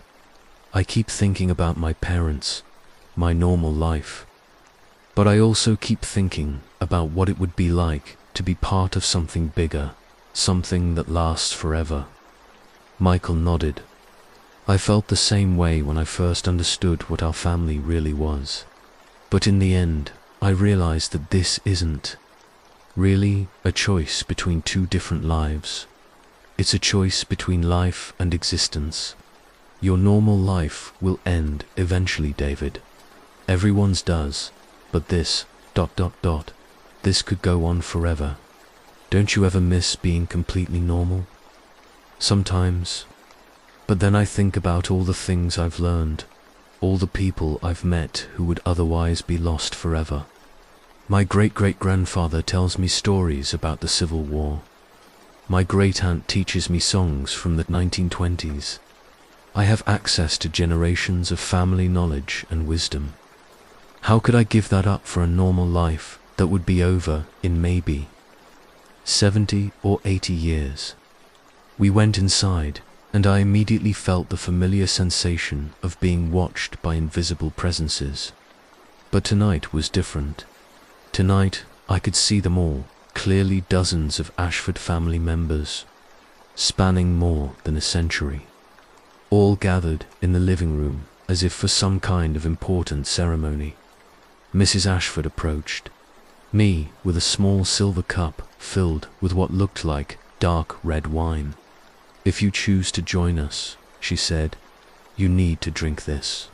I keep thinking about my parents, my normal life. But I also keep thinking about what it would be like to be part of something bigger, something that lasts forever." Michael nodded. I felt the same way when I first understood what our family really was. But in the end, I realized that this isn't really a choice between two different lives. It's a choice between life and existence. Your normal life will end eventually, David. Everyone's does, but this, ... this could go on forever. Don't you ever miss being completely normal? Sometimes. But then I think about all the things I've learned, all the people I've met who would otherwise be lost forever. My great-great-grandfather tells me stories about the Civil War. My great-aunt teaches me songs from the 1920s. I have access to generations of family knowledge and wisdom. How could I give that up for a normal life that would be over in maybe 70 or 80 years? We went inside, and I immediately felt the familiar sensation of being watched by invisible presences. But tonight was different. Tonight, I could see them all, clearly dozens of Ashford family members, spanning more than a century, all gathered in the living room as if for some kind of important ceremony. Mrs. Ashford approached me with a small silver cup filled with what looked like dark red wine. "If you choose to join us," she said, "you need to drink this.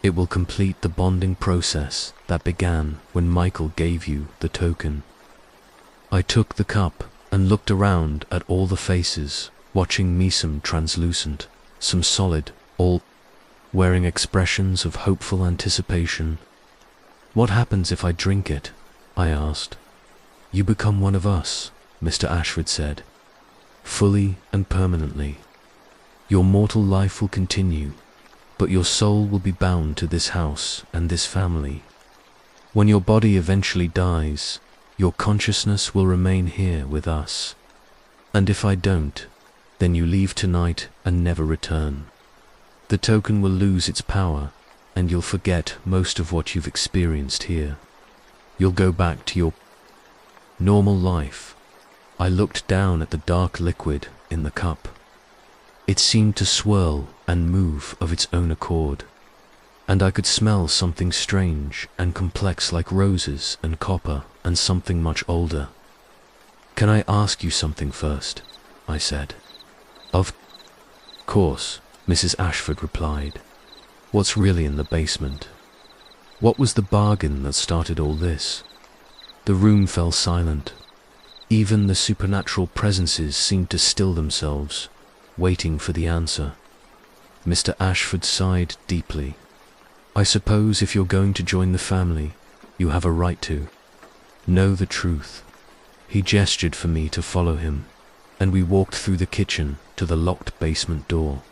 It will complete the bonding process that began when Michael gave you the token." I took the cup and looked around at all the faces, watching me, some translucent, some solid, all wearing expressions of hopeful anticipation. "What happens if I drink it?" I asked. "You become one of us," Mr. Ashford said. "Fully and permanently. Your mortal life will continue, but your soul will be bound to this house and this family. When your body eventually dies, your consciousness will remain here with us. And if I don't, then you leave tonight and never return. The token will lose its power, and you'll forget most of what you've experienced here. You'll go back to your Normal life. I looked down at the dark liquid in the cup. It seemed to swirl and move of its own accord, and I could smell something strange and complex like roses and copper and something much older. "Can I ask you something first?" I said. "Of course," Mrs. Ashford replied. "What's really in the basement? What was the bargain that started all this?" The room fell silent. Even the supernatural presences seemed to still themselves, waiting for the answer. Mr. Ashford sighed deeply. "I suppose if you're going to join the family, you have a right to know the truth." He gestured for me to follow him, and we walked through the kitchen to the locked basement door.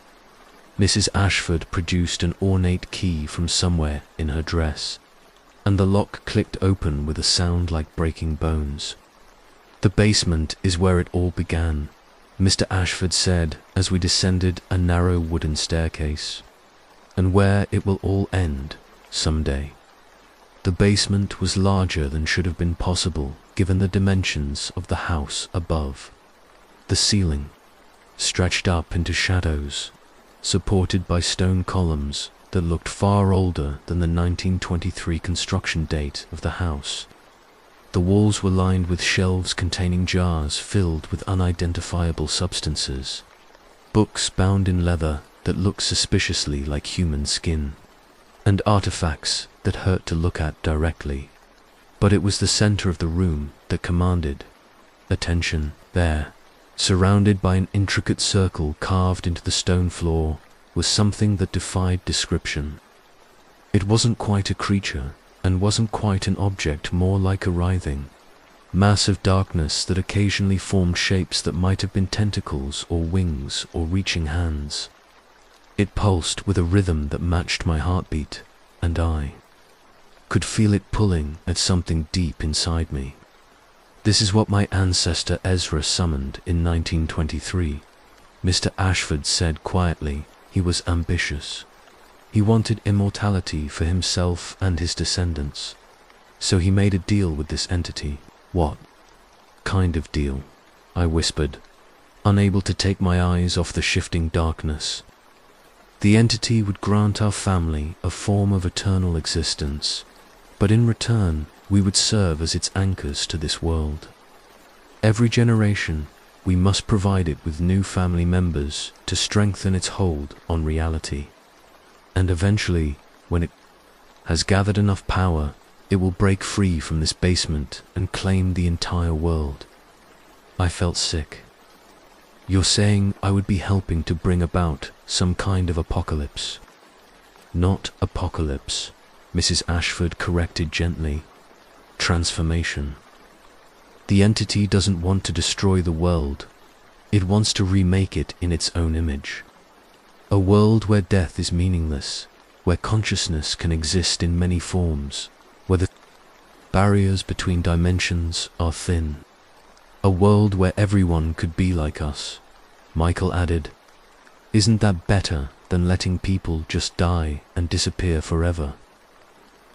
Mrs. Ashford produced an ornate key from somewhere in her dress, and the lock clicked open with a sound like breaking bones. "The basement is where it all began," Mr. Ashford said as we descended a narrow wooden staircase, "and where it will all end someday." The basement was larger than should have been possible given the dimensions of the house above. The ceiling stretched up into shadows, supported by stone columns that looked far older than the 1923 construction date of the house. The walls were lined with shelves containing jars filled with unidentifiable substances, books bound in leather that looked suspiciously like human skin, and artifacts that hurt to look at directly. But it was the center of the room that commanded attention. There, surrounded by an intricate circle carved into the stone floor, was something that defied description. It wasn't quite a creature, and wasn't quite an object, more like a writhing mass of darkness that occasionally formed shapes that might have been tentacles or wings or reaching hands. It pulsed with a rhythm that matched my heartbeat, and I could feel it pulling at something deep inside me. "This is what my ancestor Ezra summoned in 1923, Mr. Ashford said quietly. He was ambitious. He wanted immortality for himself and his descendants. So he made a deal with this entity." "What kind of deal?" I whispered, unable to take my eyes off the shifting darkness. "The entity would grant our family a form of eternal existence, but in return we would serve as its anchors to this world. Every generation we must provide it with new family members to strengthen its hold on reality. And eventually, when it has gathered enough power, it will break free from this basement and claim the entire world." I felt sick. "You're saying I would be helping to bring about some kind of apocalypse?" "Not apocalypse," Mrs. Ashford corrected gently. "Transformation. The entity doesn't want to destroy the world. It wants to remake it in its own image. A world where death is meaningless, where consciousness can exist in many forms, where the barriers between dimensions are thin. A world where everyone could be like us," Michael added. "Isn't that better than letting people just die and disappear forever?"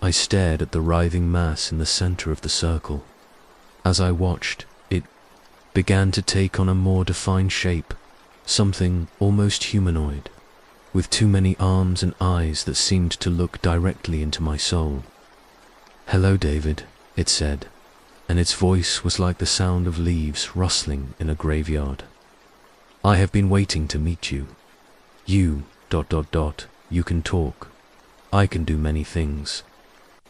I stared at the writhing mass in the center of the circle. As I watched, it began to take on a more defined shape, something almost humanoid, with too many arms and eyes that seemed to look directly into my soul. "Hello, David," it said, and its voice was like the sound of leaves rustling in a graveyard. "I have been waiting to meet you. You, ... you can talk. I can do many things.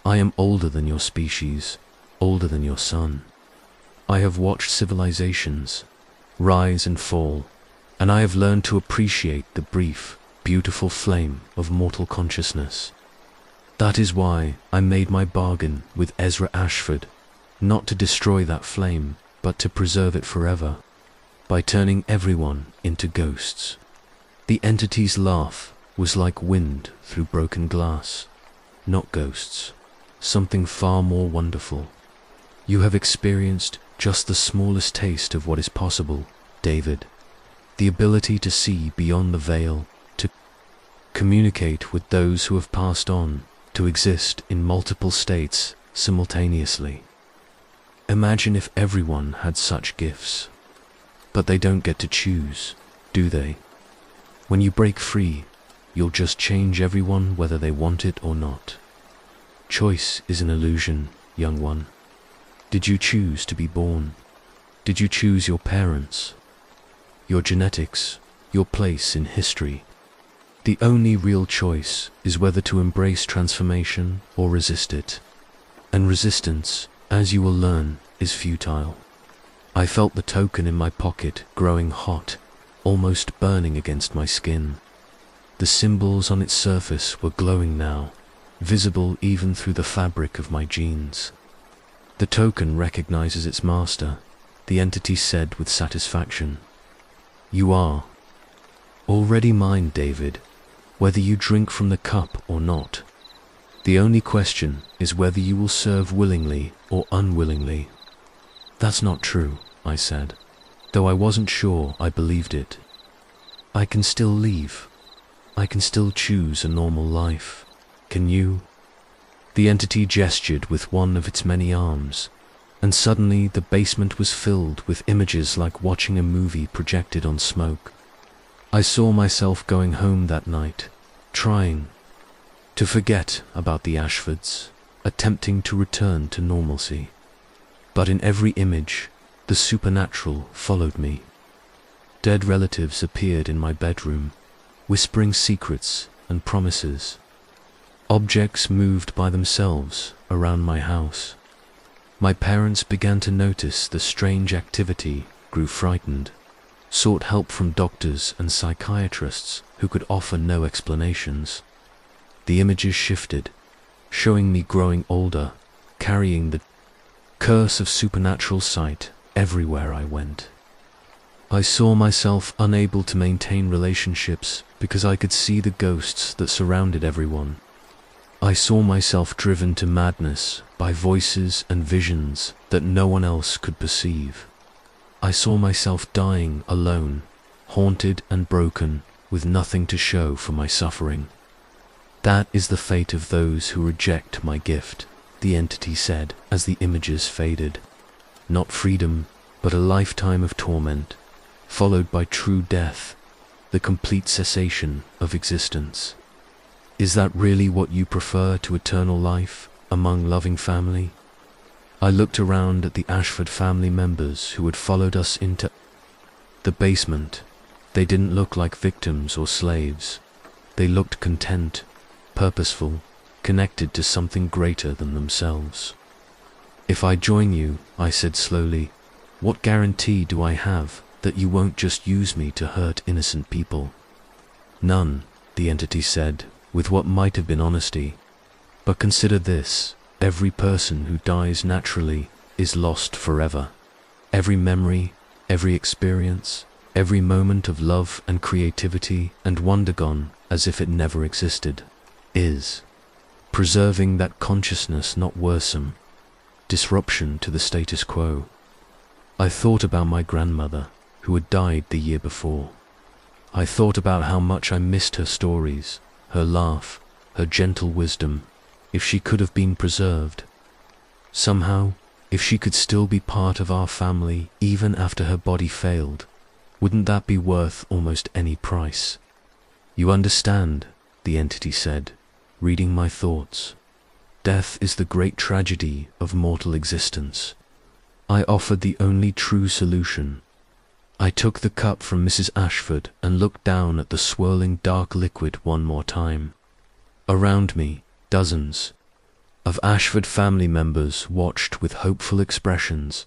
I am older than your species, older than your son. I have watched civilizations rise and fall, and I have learned to appreciate the brief, beautiful flame of mortal consciousness. That is why I made my bargain with Ezra Ashford, not to destroy that flame, but to preserve it forever, by turning everyone into ghosts." The entity's laugh was like wind through broken glass. "Not ghosts. Something far more wonderful. You have experienced just the smallest taste of what is possible, David. The ability to see beyond the veil, to communicate with those who have passed on, to exist in multiple states simultaneously. Imagine if everyone had such gifts. But they don't get to choose, do they? When you break free, you'll just change everyone whether they want it or not. Choice is an illusion, young one. Did you choose to be born? Did you choose your parents? Your genetics, your place in history? The only real choice is whether to embrace transformation or resist it. And resistance, as you will learn, is futile. I felt the token in my pocket growing hot, almost burning against my skin. The symbols on its surface were glowing now, visible even through the fabric of my jeans. The token recognizes its master, the entity said with satisfaction. You are already mine, David, whether you drink from the cup or not. The only question is whether you will serve willingly or unwillingly. That's not true, I said, though I wasn't sure I believed it. I can still leave. I can still choose a normal life. Can you? The entity gestured with one of its many arms, and suddenly the basement was filled with images like watching a movie projected on smoke. I saw myself going home that night, trying to forget about the Ashfords, attempting to return to normalcy. But in every image, the supernatural followed me. Dead relatives appeared in my bedroom, whispering secrets and promises. Objects moved by themselves around my house. My parents began to notice the strange activity, grew frightened, sought help from doctors and psychiatrists who could offer no explanations. The images shifted, showing me growing older, carrying the curse of supernatural sight everywhere I went. I saw myself unable to maintain relationships because I could see the ghosts that surrounded everyone. I saw myself driven to madness by voices and visions that no one else could perceive. I saw myself dying alone, haunted and broken, with nothing to show for my suffering. That is the fate of those who reject my gift, the entity said as the images faded. Not freedom, but a lifetime of torment, followed by true death, the complete cessation of existence. Is that really what you prefer to eternal life among loving family? I looked around at the Ashford family members who had followed us into the basement. They didn't look like victims or slaves. They looked content, purposeful, connected to something greater than themselves. If I join you, I said slowly, what guarantee do I have that you won't just use me to hurt innocent people? None, the entity said, with what might have been honesty. But consider this, every person who dies naturally is lost forever. Every memory, every experience, every moment of love and creativity and wonder gone as if it never existed, is. Preserving that consciousness not worsen, disruption to the status quo. I thought about my grandmother, who had died the year before. I thought about how much I missed her stories, her laugh, her gentle wisdom, if she could have been preserved. Somehow, if she could still be part of our family even after her body failed, wouldn't that be worth almost any price? You understand, the entity said, reading my thoughts. Death is the great tragedy of mortal existence. I offered the only true solution. I took the cup from Mrs. Ashford and looked down at the swirling dark liquid one more time. Around me, dozens of Ashford family members watched with hopeful expressions.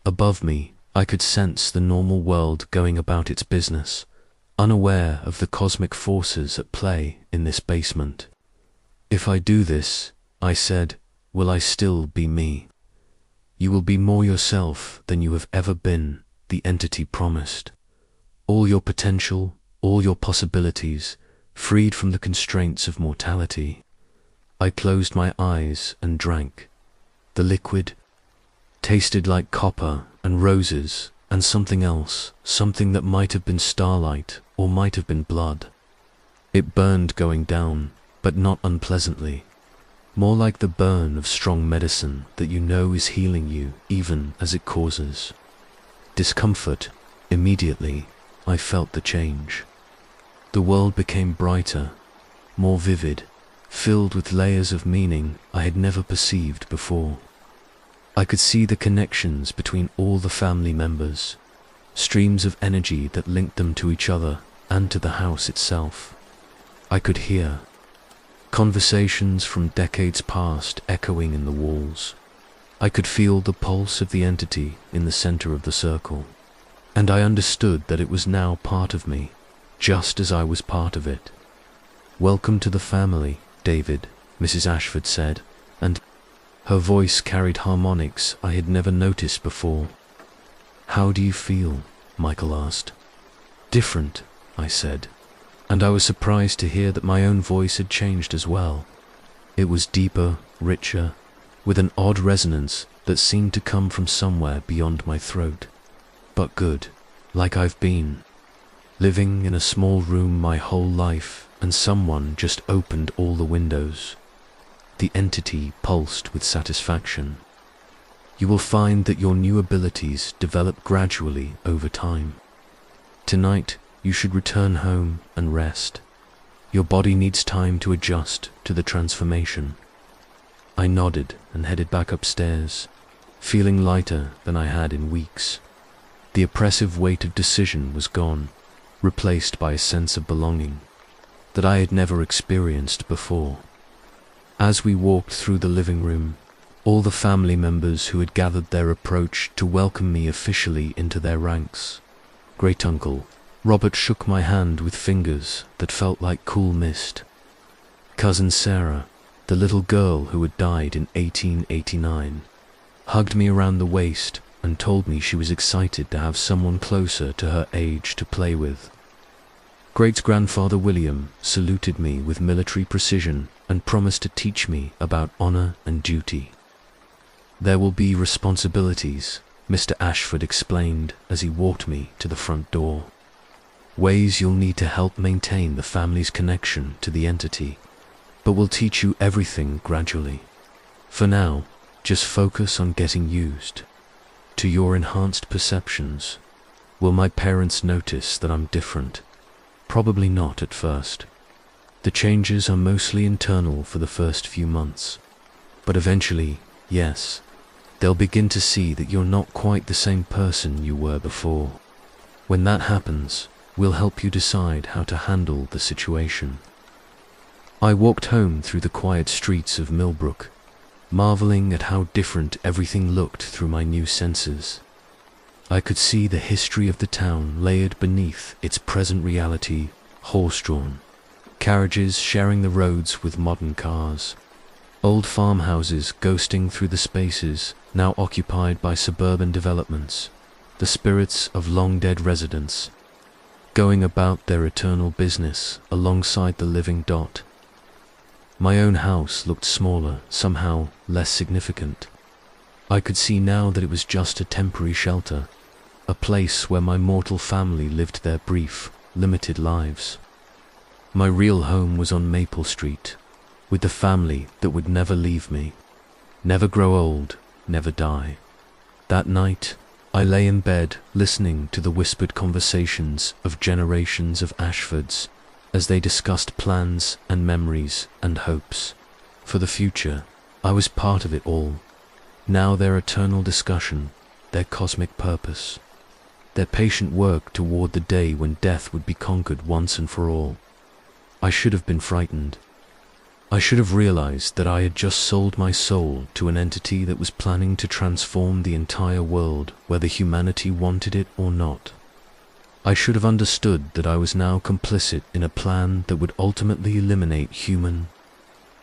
Above me, I could sense the normal world going about its business, unaware of the cosmic forces at play in this basement. If I do this, I said, will I still be me? You will be more yourself than you have ever been, the entity promised. All your potential, all your possibilities, freed from the constraints of mortality. I closed my eyes and drank. The liquid tasted like copper and roses and something else, something that might have been starlight or might have been blood. It burned going down, but not unpleasantly. more like the burn of strong medicine that you know is healing you even as it causes discomfort. Immediately, I felt the change. The world became brighter, more vivid, filled with layers of meaning I had never perceived before. I could see the connections between all the family members, streams of energy that linked them to each other and to the house itself. I could hear conversations from decades past echoing in the walls. I could feel the pulse of the entity in the center of the circle, and I understood that it was now part of me, just as I was part of it. "Welcome to the family, David," Mrs. Ashford said, and her voice carried harmonics I had never noticed before. "How do you feel?" Michael asked. "Different," I said, and I was surprised to hear that my own voice had changed as well. It was deeper, richer, with an odd resonance that seemed to come from somewhere beyond my throat. But good, like I've been living in a small room my whole life, and someone just opened all the windows. The entity pulsed with satisfaction. "You will find that your new abilities develop gradually over time. Tonight, you should return home and rest. Your body needs time to adjust to the transformation." I nodded and headed back upstairs, feeling lighter than I had in weeks. The oppressive weight of decision was gone, replaced by a sense of belonging that I had never experienced before. As we walked through the living room, all the family members who had gathered there approached to welcome me officially into their ranks. Great-uncle Robert shook my hand with fingers that felt like cool mist. Cousin Sarah, the little girl who had died in 1889, hugged me around the waist and told me she was excited to have someone closer to her age to play with. Great-grandfather William saluted me with military precision and promised to teach me about honor and duty. "There will be responsibilities," Mr. Ashford explained as he walked me to the front door. "Ways you'll need to help maintain the family's connection to the entity, but we'll teach you everything gradually. For now, just focus on getting used to your enhanced perceptions. Will my parents notice that I'm different? Probably not at first. The changes are mostly internal for the first few months, but eventually, yes, they'll begin to see that you're not quite the same person you were before. When that happens, we'll help you decide how to handle the situation." I walked home through the quiet streets of Millbrook, marveling at how different everything looked through my new senses. I could see the history of the town layered beneath its present reality, horse-drawn, carriages sharing the roads with modern cars, old farmhouses ghosting through the spaces now occupied by suburban developments, the spirits of long-dead residents going about their eternal business alongside the living dot. My own house looked smaller, somehow less significant. I could see now that it was just a temporary shelter, a place where my mortal family lived their brief, limited lives. My real home was on Maple Street, with the family that would never leave me, never grow old, never die. That night, I lay in bed listening to the whispered conversations of generations of Ashfords as they discussed plans and memories and hopes for the future. I was part of it all. Now their eternal discussion, their cosmic purpose, their patient work toward the day when death would be conquered once and for all. I should have been frightened. I should have realized that I had just sold my soul to an entity that was planning to transform the entire world, whether humanity wanted it or not. I should have understood that I was now complicit in a plan that would ultimately eliminate human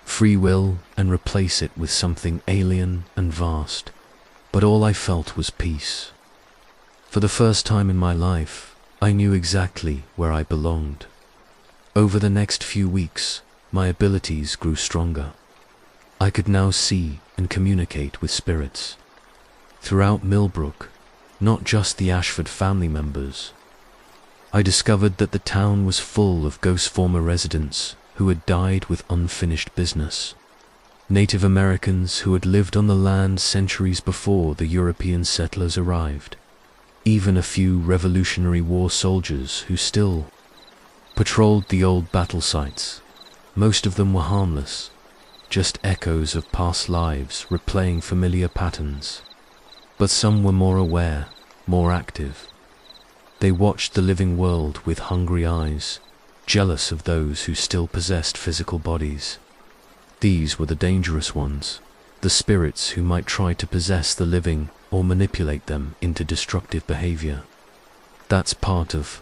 free will and replace it with something alien and vast. But all I felt was peace. For the first time in my life, I knew exactly where I belonged. Over the next few weeks, my abilities grew stronger. I could now see and communicate with spirits throughout Millbrook, not just the Ashford family members. I discovered that the town was full of ghost former residents who had died with unfinished business. Native Americans who had lived on the land centuries before the European settlers arrived. Even a few Revolutionary War soldiers who still patrolled the old battle sites. Most of them were harmless, just echoes of past lives replaying familiar patterns. But some were more aware, more active. They watched the living world with hungry eyes, jealous of those who still possessed physical bodies. These were the dangerous ones, the spirits who might try to possess the living or manipulate them into destructive behavior. That's part of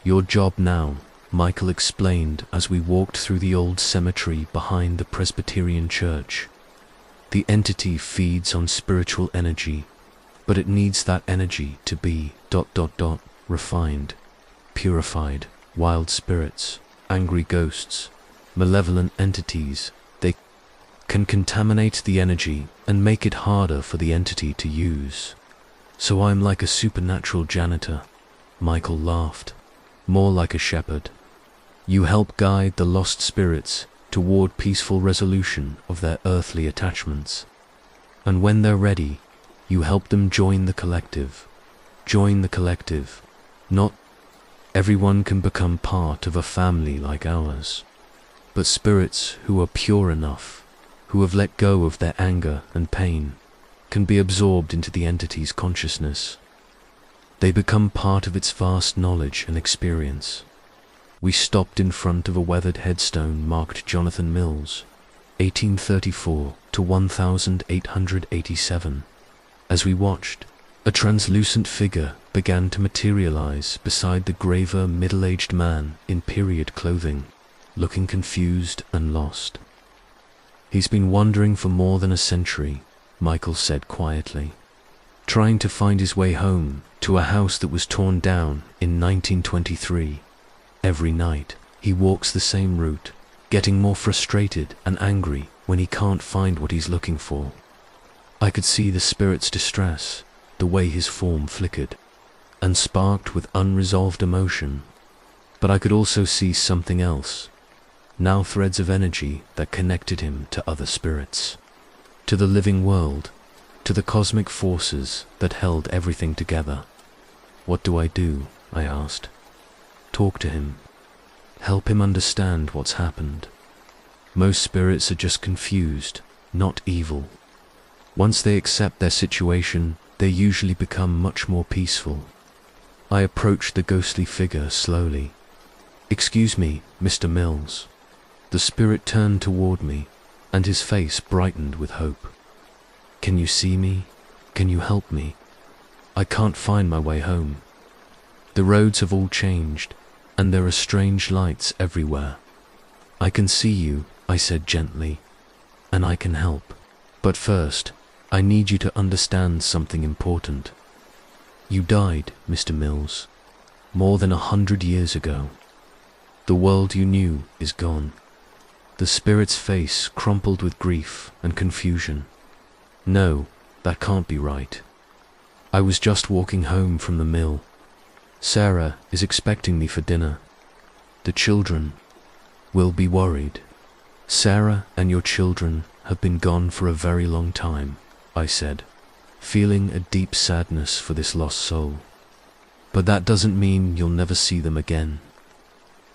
your job now, Michael explained as we walked through the old cemetery behind the Presbyterian church. The entity feeds on spiritual energy, but it needs that energy to be ... refined, purified. Wild spirits, angry ghosts, malevolent entities, they can contaminate the energy and make it harder for the entity to use. So I'm like a supernatural janitor, Michael laughed, more like a shepherd. You help guide the lost spirits toward peaceful resolution of their earthly attachments. And when they're ready, you help them join the collective. Join the collective. Not everyone can become part of a family like ours, but spirits who are pure enough, who have let go of their anger and pain, can be absorbed into the entity's consciousness. They become part of its vast knowledge and experience. We stopped in front of a weathered headstone marked Jonathan Mills, 1834 to 1887. As we watched, a translucent figure began to materialize beside the graver middle-aged man in period clothing, looking confused and lost. He's been wandering for more than a century, Michael said quietly, trying to find his way home to a house that was torn down in 1923. Every night, he walks the same route, getting more frustrated and angry when he can't find what he's looking for. I could see the spirit's distress, the way his form flickered and sparked with unresolved emotion. But I could also see something else, now threads of energy that connected him to other spirits, to the living world, to the cosmic forces that held everything together. What do I do? I asked. Talk to him. Help him understand what's happened. Most spirits are just confused, not evil. Once they accept their situation, they usually become much more peaceful. I approached the ghostly figure slowly. Excuse me, Mr. Mills. The spirit turned toward me, and his face brightened with hope. Can you see me? Can you help me? I can't find my way home. The roads have all changed, and there are strange lights everywhere. I can see you, I said gently, and I can help. But first, I need you to understand something important. You died, Mr. Mills, more than 100 years ago. The world you knew is gone. The spirit's face crumpled with grief and confusion. No, that can't be right. I was just walking home from the mill. Sarah is expecting me for dinner. The children will be worried. Sarah and your children have been gone for a very long time, I said, feeling a deep sadness for this lost soul. But that doesn't mean you'll never see them again.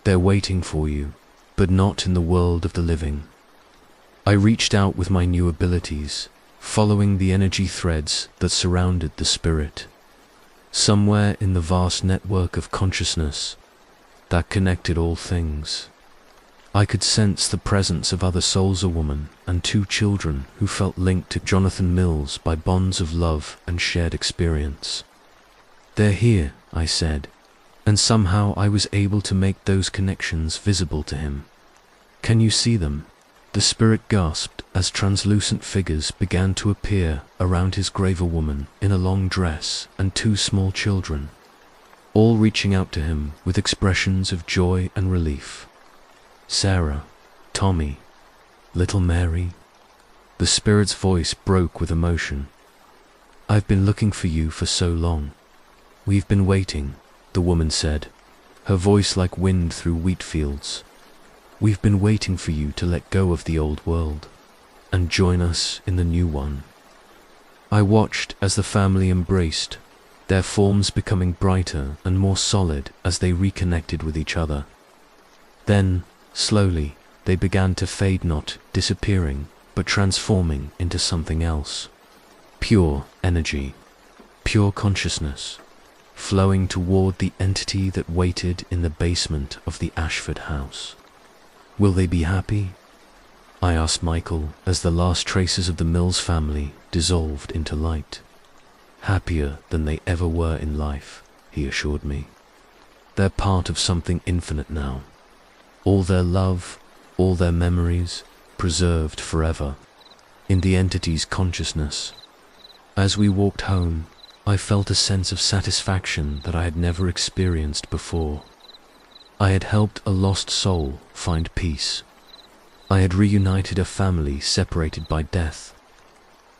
They're waiting for you, but not in the world of the living. I reached out with my new abilities, following the energy threads that surrounded the spirit. Somewhere in the vast network of consciousness that connected all things, I could sense the presence of other souls, a woman and 2 children who felt linked to Jonathan Mills by bonds of love and shared experience. They're here, I said, and somehow I was able to make those connections visible to him. Can you see them? The spirit gasped as translucent figures began to appear around his graver woman in a long dress and 2 small children, all reaching out to him with expressions of joy and relief. Sarah, Tommy, little Mary. The spirit's voice broke with emotion. I've been looking for you for so long. We've been waiting, the woman said, her voice like wind through wheat fields. We've been waiting for you to let go of the old world. and join us in the new one. I watched as the family embraced, their forms becoming brighter and more solid as they reconnected with each other. Then, slowly, they began to fade, not disappearing, but transforming into something else. Pure energy, pure consciousness, flowing toward the entity that waited in the basement of the Ashford house. Will they be happy? I asked Michael as the last traces of the Mills family dissolved into light. Happier than they ever were in life, he assured me. They're part of something infinite now. All their love, all their memories, preserved forever, in the entity's consciousness. As we walked home, I felt a sense of satisfaction that I had never experienced before. I had helped a lost soul find peace. I had reunited a family separated by death.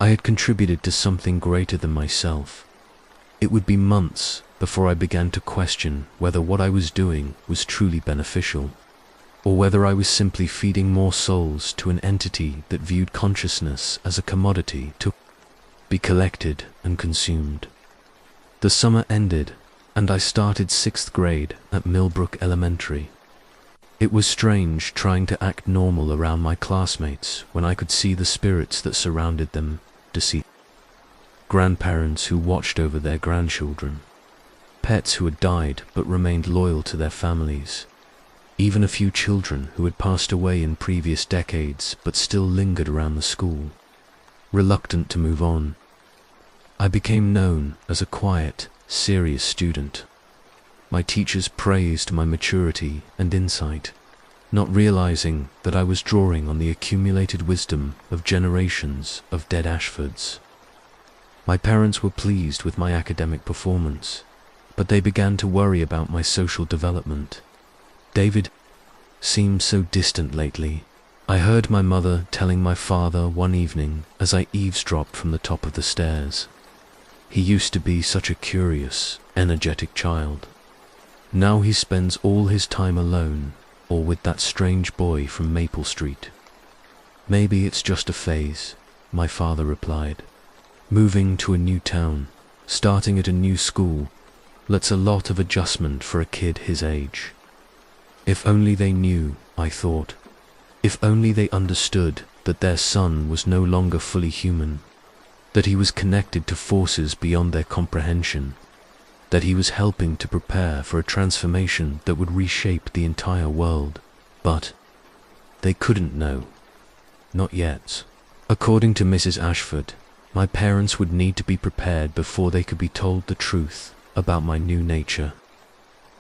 I had contributed to something greater than myself. It would be months before I began to question whether what I was doing was truly beneficial, or whether I was simply feeding more souls to an entity that viewed consciousness as a commodity to be collected and consumed. The summer ended, and I started 6th grade at Millbrook Elementary. It was strange trying to act normal around my classmates when I could see the spirits that surrounded them, deceased grandparents who watched over their grandchildren, pets who had died but remained loyal to their families, even a few children who had passed away in previous decades but still lingered around the school, reluctant to move on. I became known as a quiet, serious student. My teachers praised my maturity and insight, not realizing that I was drawing on the accumulated wisdom of generations of dead Ashfords. My parents were pleased with my academic performance, but they began to worry about my social development. David seemed so distant lately. I heard my mother telling my father one evening as I eavesdropped from the top of the stairs. He used to be such a curious, energetic child. Now he spends all his time alone, or with that strange boy from Maple Street. Maybe it's just a phase, my father replied. Moving to a new town, starting at a new school, that's a lot of adjustment for a kid his age. If only they knew, I thought. If only they understood that their son was no longer fully human, that he was connected to forces beyond their comprehension, that he was helping to prepare for a transformation that would reshape the entire world. But they couldn't know. Not yet. According to Mrs. Ashford, my parents would need to be prepared before they could be told the truth about my new nature.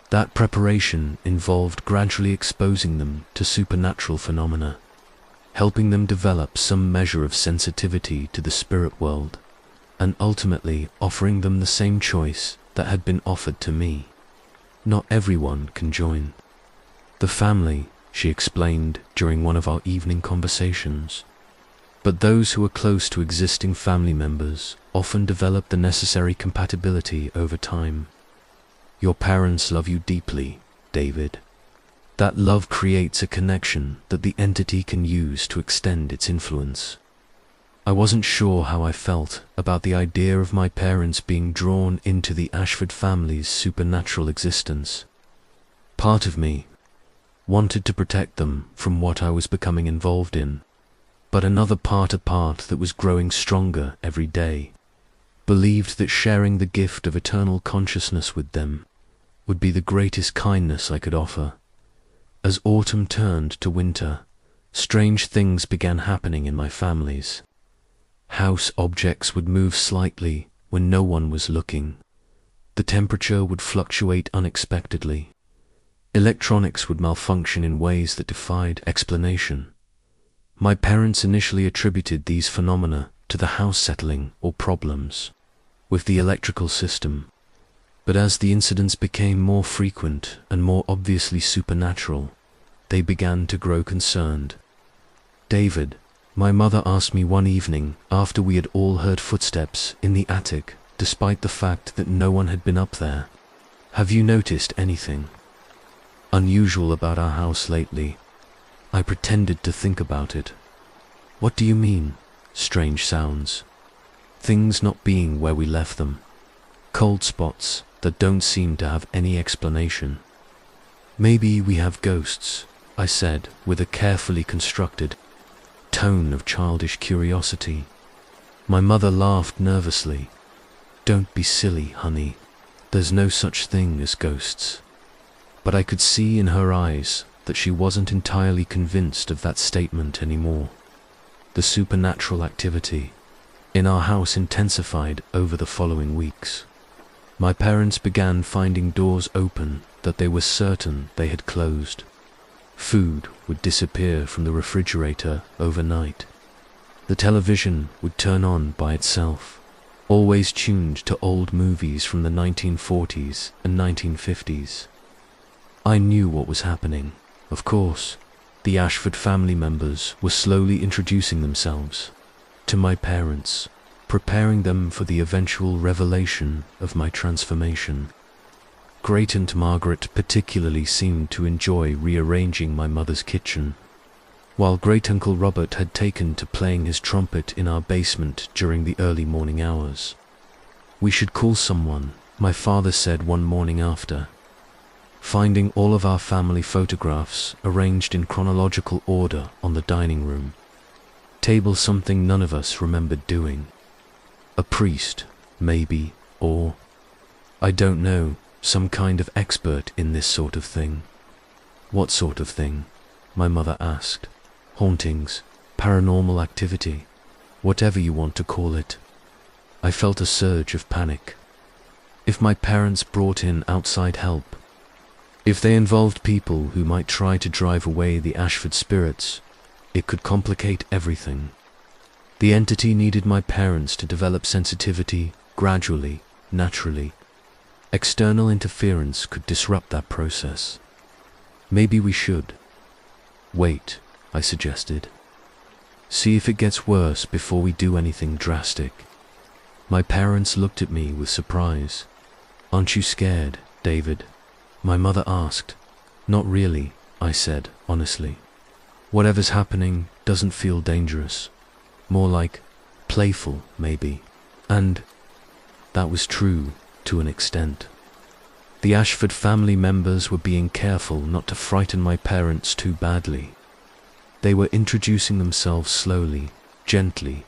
That preparation involved gradually exposing them to supernatural phenomena, helping them develop some measure of sensitivity to the spirit world, and ultimately offering them the same choice that had been offered to me. Not everyone can join. The family, she explained during one of our evening conversations, but those who are close to existing family members often develop the necessary compatibility over time. Your parents love you deeply, David. That love creates a connection that the entity can use to extend its influence. I wasn't sure how I felt about the idea of my parents being drawn into the Ashford family's supernatural existence. Part of me wanted to protect them from what I was becoming involved in, but another part that was growing stronger every day, believed that sharing the gift of eternal consciousness with them would be the greatest kindness I could offer. As autumn turned to winter, strange things began happening in my families. House objects would move slightly when no one was looking. The temperature would fluctuate unexpectedly. Electronics would malfunction in ways that defied explanation. My parents initially attributed these phenomena to the house settling or problems with the electrical system, but as the incidents became more frequent and more obviously supernatural, they began to grow concerned. David, my mother asked me one evening after we had all heard footsteps in the attic, despite the fact that no one had been up there, "Have you noticed anything unusual about our house lately?" I pretended to think about it. What do you mean? Strange sounds. Things not being where we left them. Cold spots that don't seem to have any explanation. Maybe we have ghosts, I said with a carefully constructed tone of childish curiosity. My mother laughed nervously. Don't be silly, honey. There's no such thing as ghosts. But I could see in her eyes that she wasn't entirely convinced of that statement anymore. The supernatural activity in our house intensified over the following weeks. My parents began finding doors open that they were certain they had closed. Food would disappear from the refrigerator overnight. The television would turn on by itself, always tuned to old movies from the 1940s and 1950s. I knew what was happening. Of course, the Ashford family members were slowly introducing themselves to my parents, preparing them for the eventual revelation of my transformation. Great Aunt Margaret particularly seemed to enjoy rearranging my mother's kitchen, while Great Uncle Robert had taken to playing his trumpet in our basement during the early morning hours. We should call someone, my father said one morning after, finding all of our family photographs arranged in chronological order on the dining room table, something none of us remembered doing. A priest, maybe, or, I don't know, some kind of expert in this sort of thing. What sort of thing? My mother asked. Hauntings, paranormal activity, whatever you want to call it. I felt a surge of panic. If my parents brought in outside help, if they involved people who might try to drive away the Ashford spirits, it could complicate everything. The entity needed my parents to develop sensitivity gradually, naturally. External interference could disrupt that process. Maybe we should wait, I suggested. See if it gets worse before we do anything drastic. My parents looked at me with surprise. Aren't you scared, David? My mother asked. Not really, I said, honestly. Whatever's happening doesn't feel dangerous. More like playful, maybe. And that was true to an extent. The Ashford family members were being careful not to frighten my parents too badly. They were introducing themselves slowly, gently,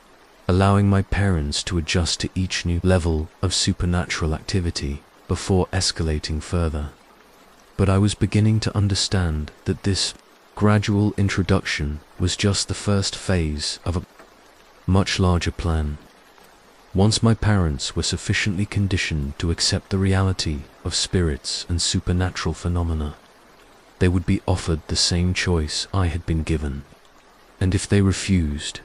allowing my parents to adjust to each new level of supernatural activity before escalating further. But I was beginning to understand that this gradual introduction was just the first phase of a much larger plan. Once my parents were sufficiently conditioned to accept the reality of spirits and supernatural phenomena, they would be offered the same choice I had been given. And if they refused,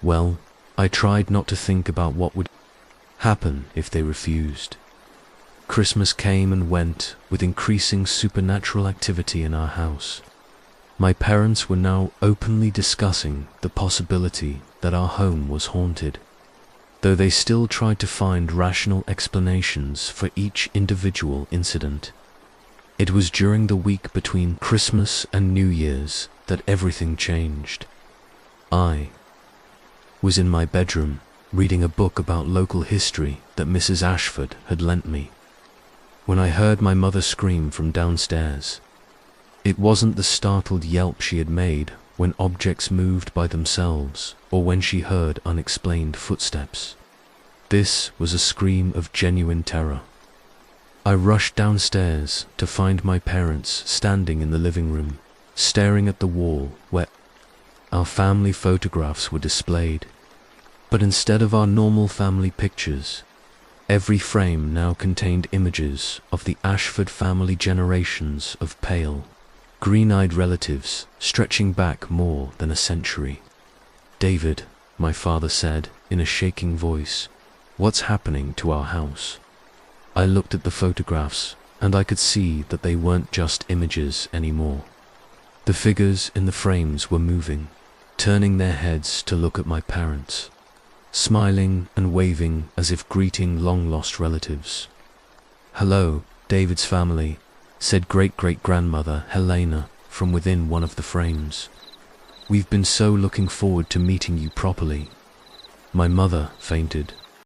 well, I tried not to think about what would happen if they refused. Christmas came and went with increasing supernatural activity in our house. My parents were now openly discussing the possibility that our home was haunted, though they still tried to find rational explanations for each individual incident. It was during the week between Christmas and New Year's that everything changed. I was in my bedroom, reading a book about local history that Mrs. Ashford had lent me, when I heard my mother scream from downstairs. It wasn't the startled yelp she had made when objects moved by themselves or when she heard unexplained footsteps. This was a scream of genuine terror. I rushed downstairs to find my parents standing in the living room, staring at the wall where our family photographs were displayed. But instead of our normal family pictures, every frame now contained images of the Ashford family generations of pale, green-eyed relatives stretching back more than a century. David, my father said in a shaking voice, what's happening to our house? I looked at the photographs and I could see that they weren't just images anymore. The figures in the frames were moving, turning their heads to look at my parents, smiling and waving as if greeting long-lost relatives. Hello, David's family, said great-great-grandmother Helena from within one of the frames. We've been so looking forward to meeting you properly. My mother fainted